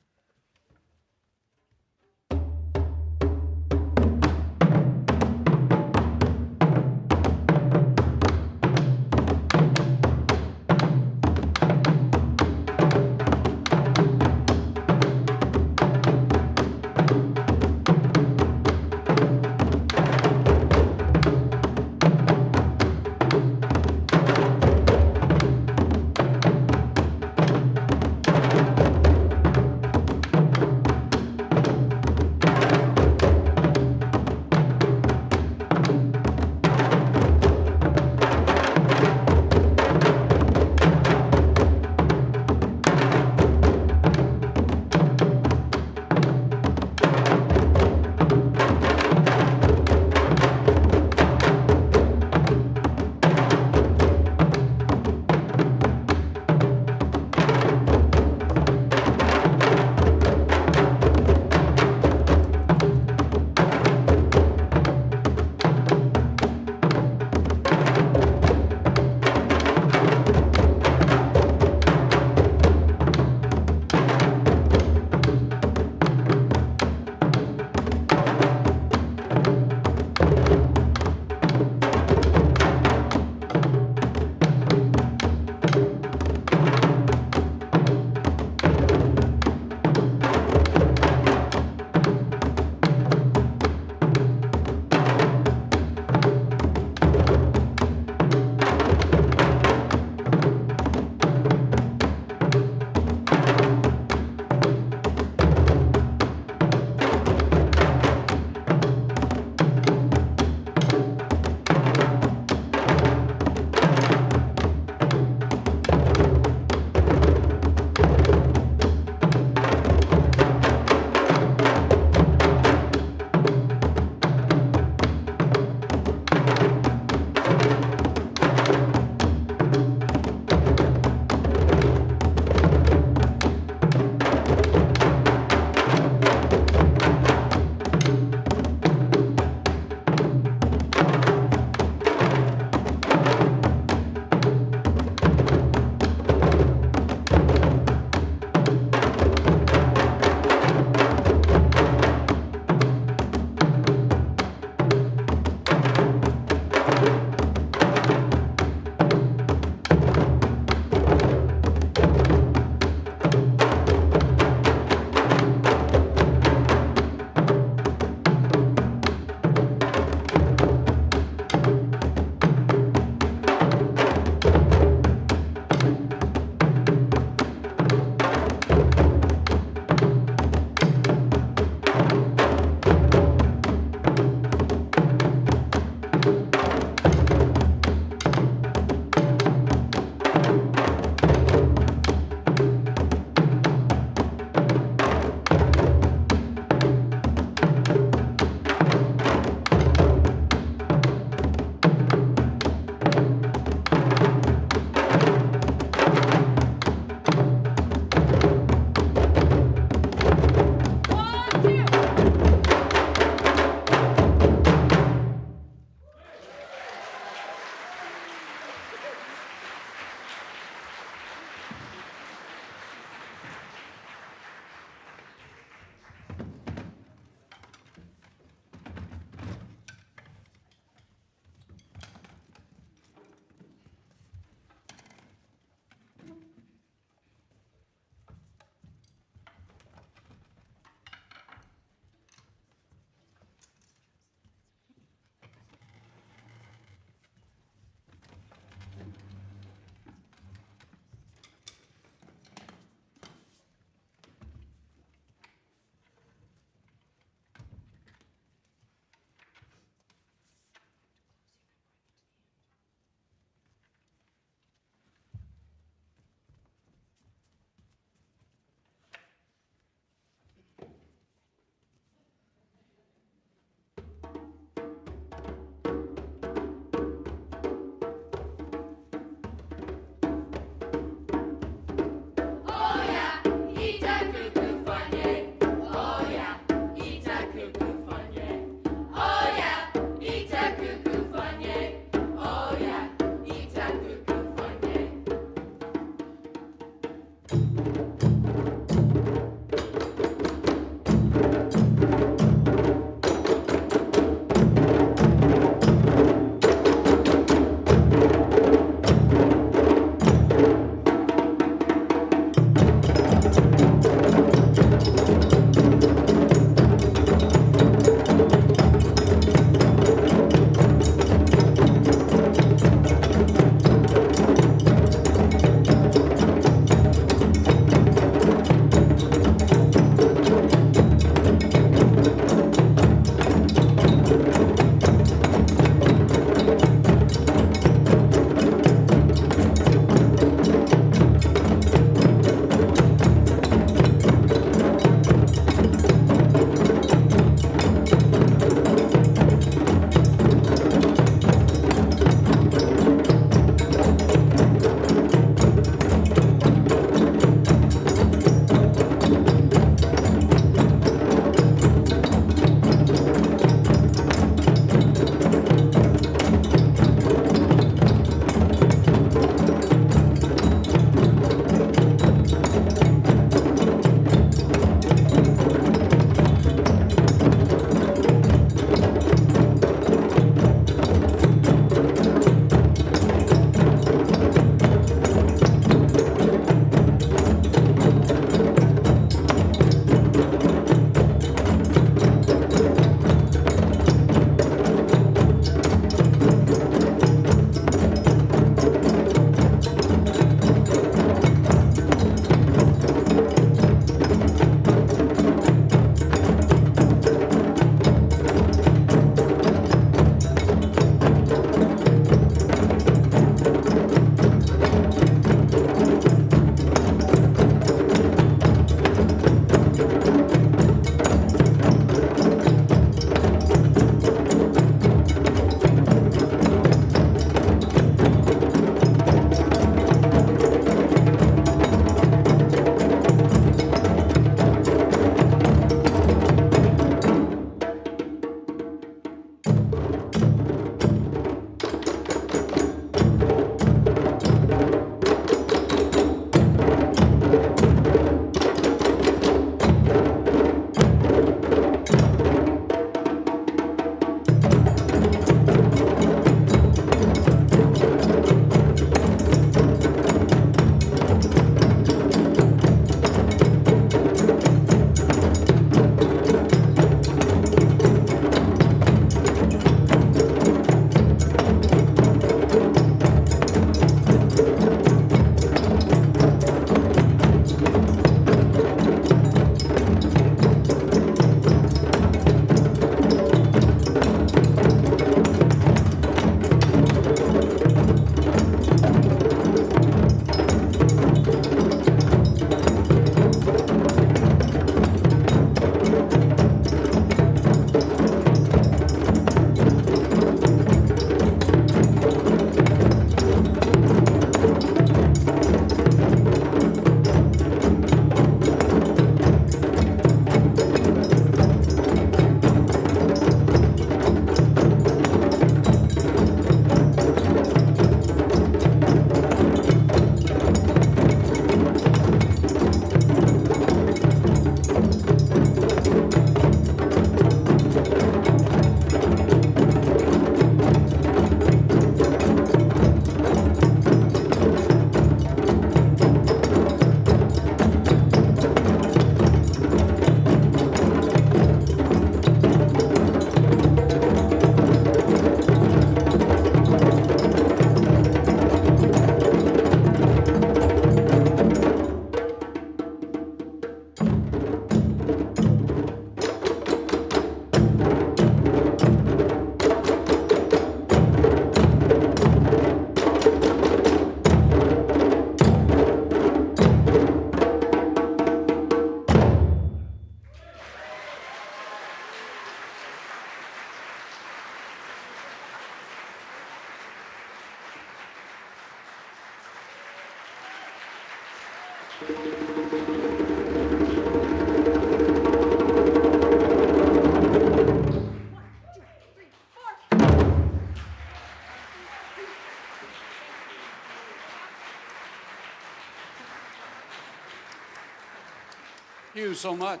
you so much.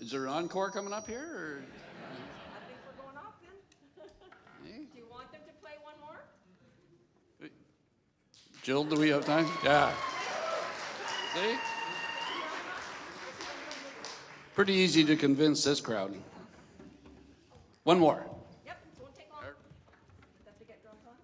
Is there an encore coming up here? Or? I think we're going off then. Do you want them to play one more? Jill, do we have time? Yeah. See? Pretty easy to convince this crowd. One more. Yep, it won't take long. Does that to get drunk on?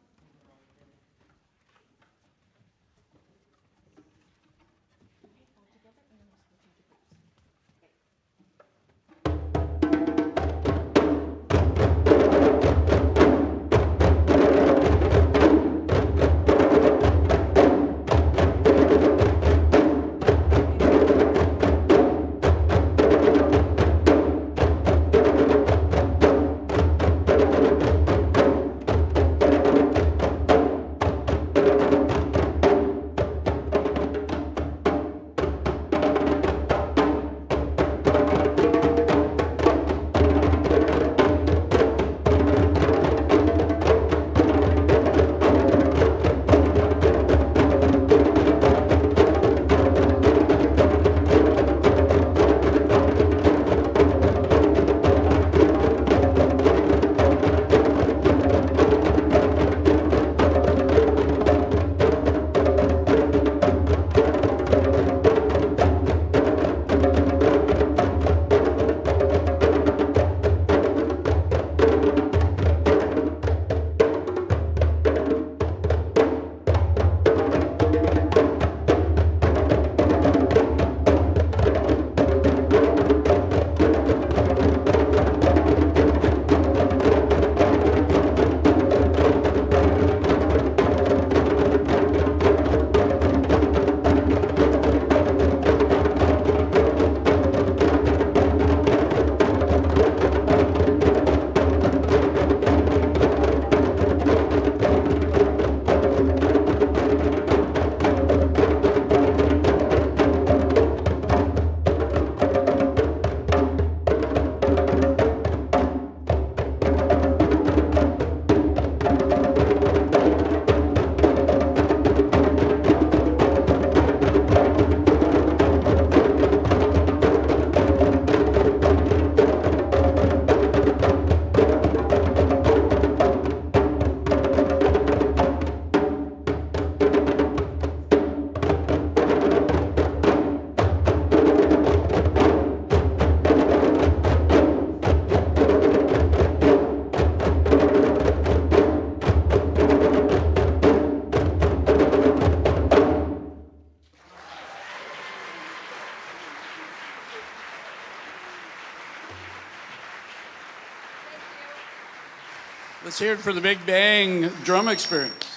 Let's hear it for the Big Bang Drum Experience.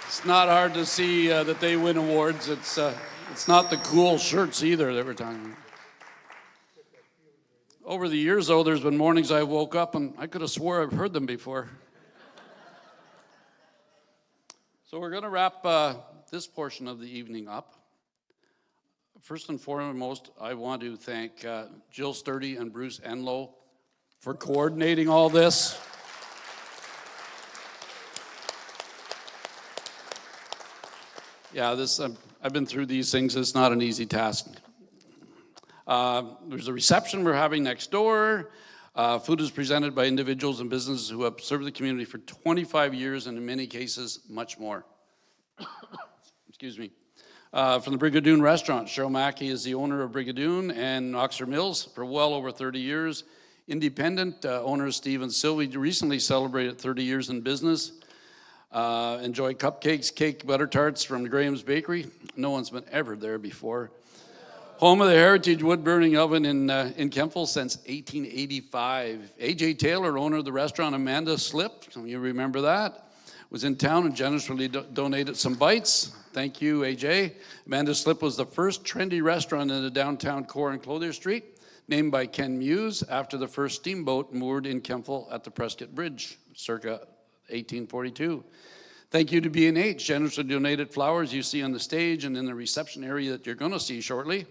It's not hard to see that they win awards. It's not the cool shirts either that we're talking about. Over the years, though, there's been mornings I woke up and I could have swore I've heard them before. So we're going to wrap this portion of the evening up. First and foremost, I want to thank Jill Sturdy and Bruce Enlow for coordinating all this. Yeah, I've been through these things. It's not an easy task. There's a reception we're having next door. Food is presented by individuals and businesses who have served the community for 25 years and in many cases, much more. Excuse me. From the Brigadoon Restaurant, Cheryl Mackey is the owner of Brigadoon and Oxford Mills for well over 30 years. Independent owner Stephen Sylvie recently celebrated 30 years in business. Enjoy cupcakes, cake, butter tarts from Graham's Bakery. No one's been ever there before. Home of the Heritage Wood Burning Oven in Kemptville since 1885. A.J. Taylor, owner of the restaurant Amanda Slip, some of you remember that, was in town and generously donated some bites. Thank you, AJ. Amanda Slip was the first trendy restaurant in the downtown core on Clothier Street, named by Ken Muse after the first steamboat moored in Kemptville at the Prescott Bridge, circa 1842. Thank you to B&H, generously donated flowers you see on the stage and in the reception area that you're going to see shortly.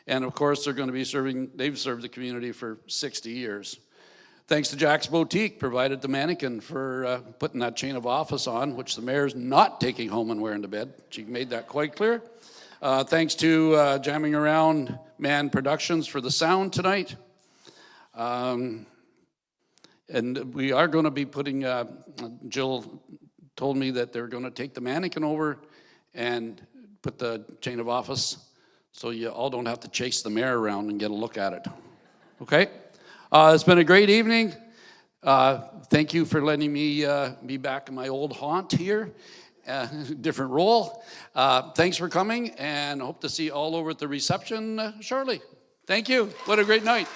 And of course, they've served the community for 60 years. Thanks to Jack's Boutique, provided the mannequin for putting that chain of office on, which the mayor's not taking home and wearing to bed. She made that quite clear. Thanks to Jamming Around Man Productions for the sound tonight. And we are going to be putting, Jill told me that they're going to take the mannequin over and put the chain of office so you all don't have to chase the mayor around and get a look at it. Okay? It's been a great evening. Thank you for letting me be back in my old haunt here. Different role. Thanks for coming, and hope to see you all over at the reception shortly. Thank you. What a great night.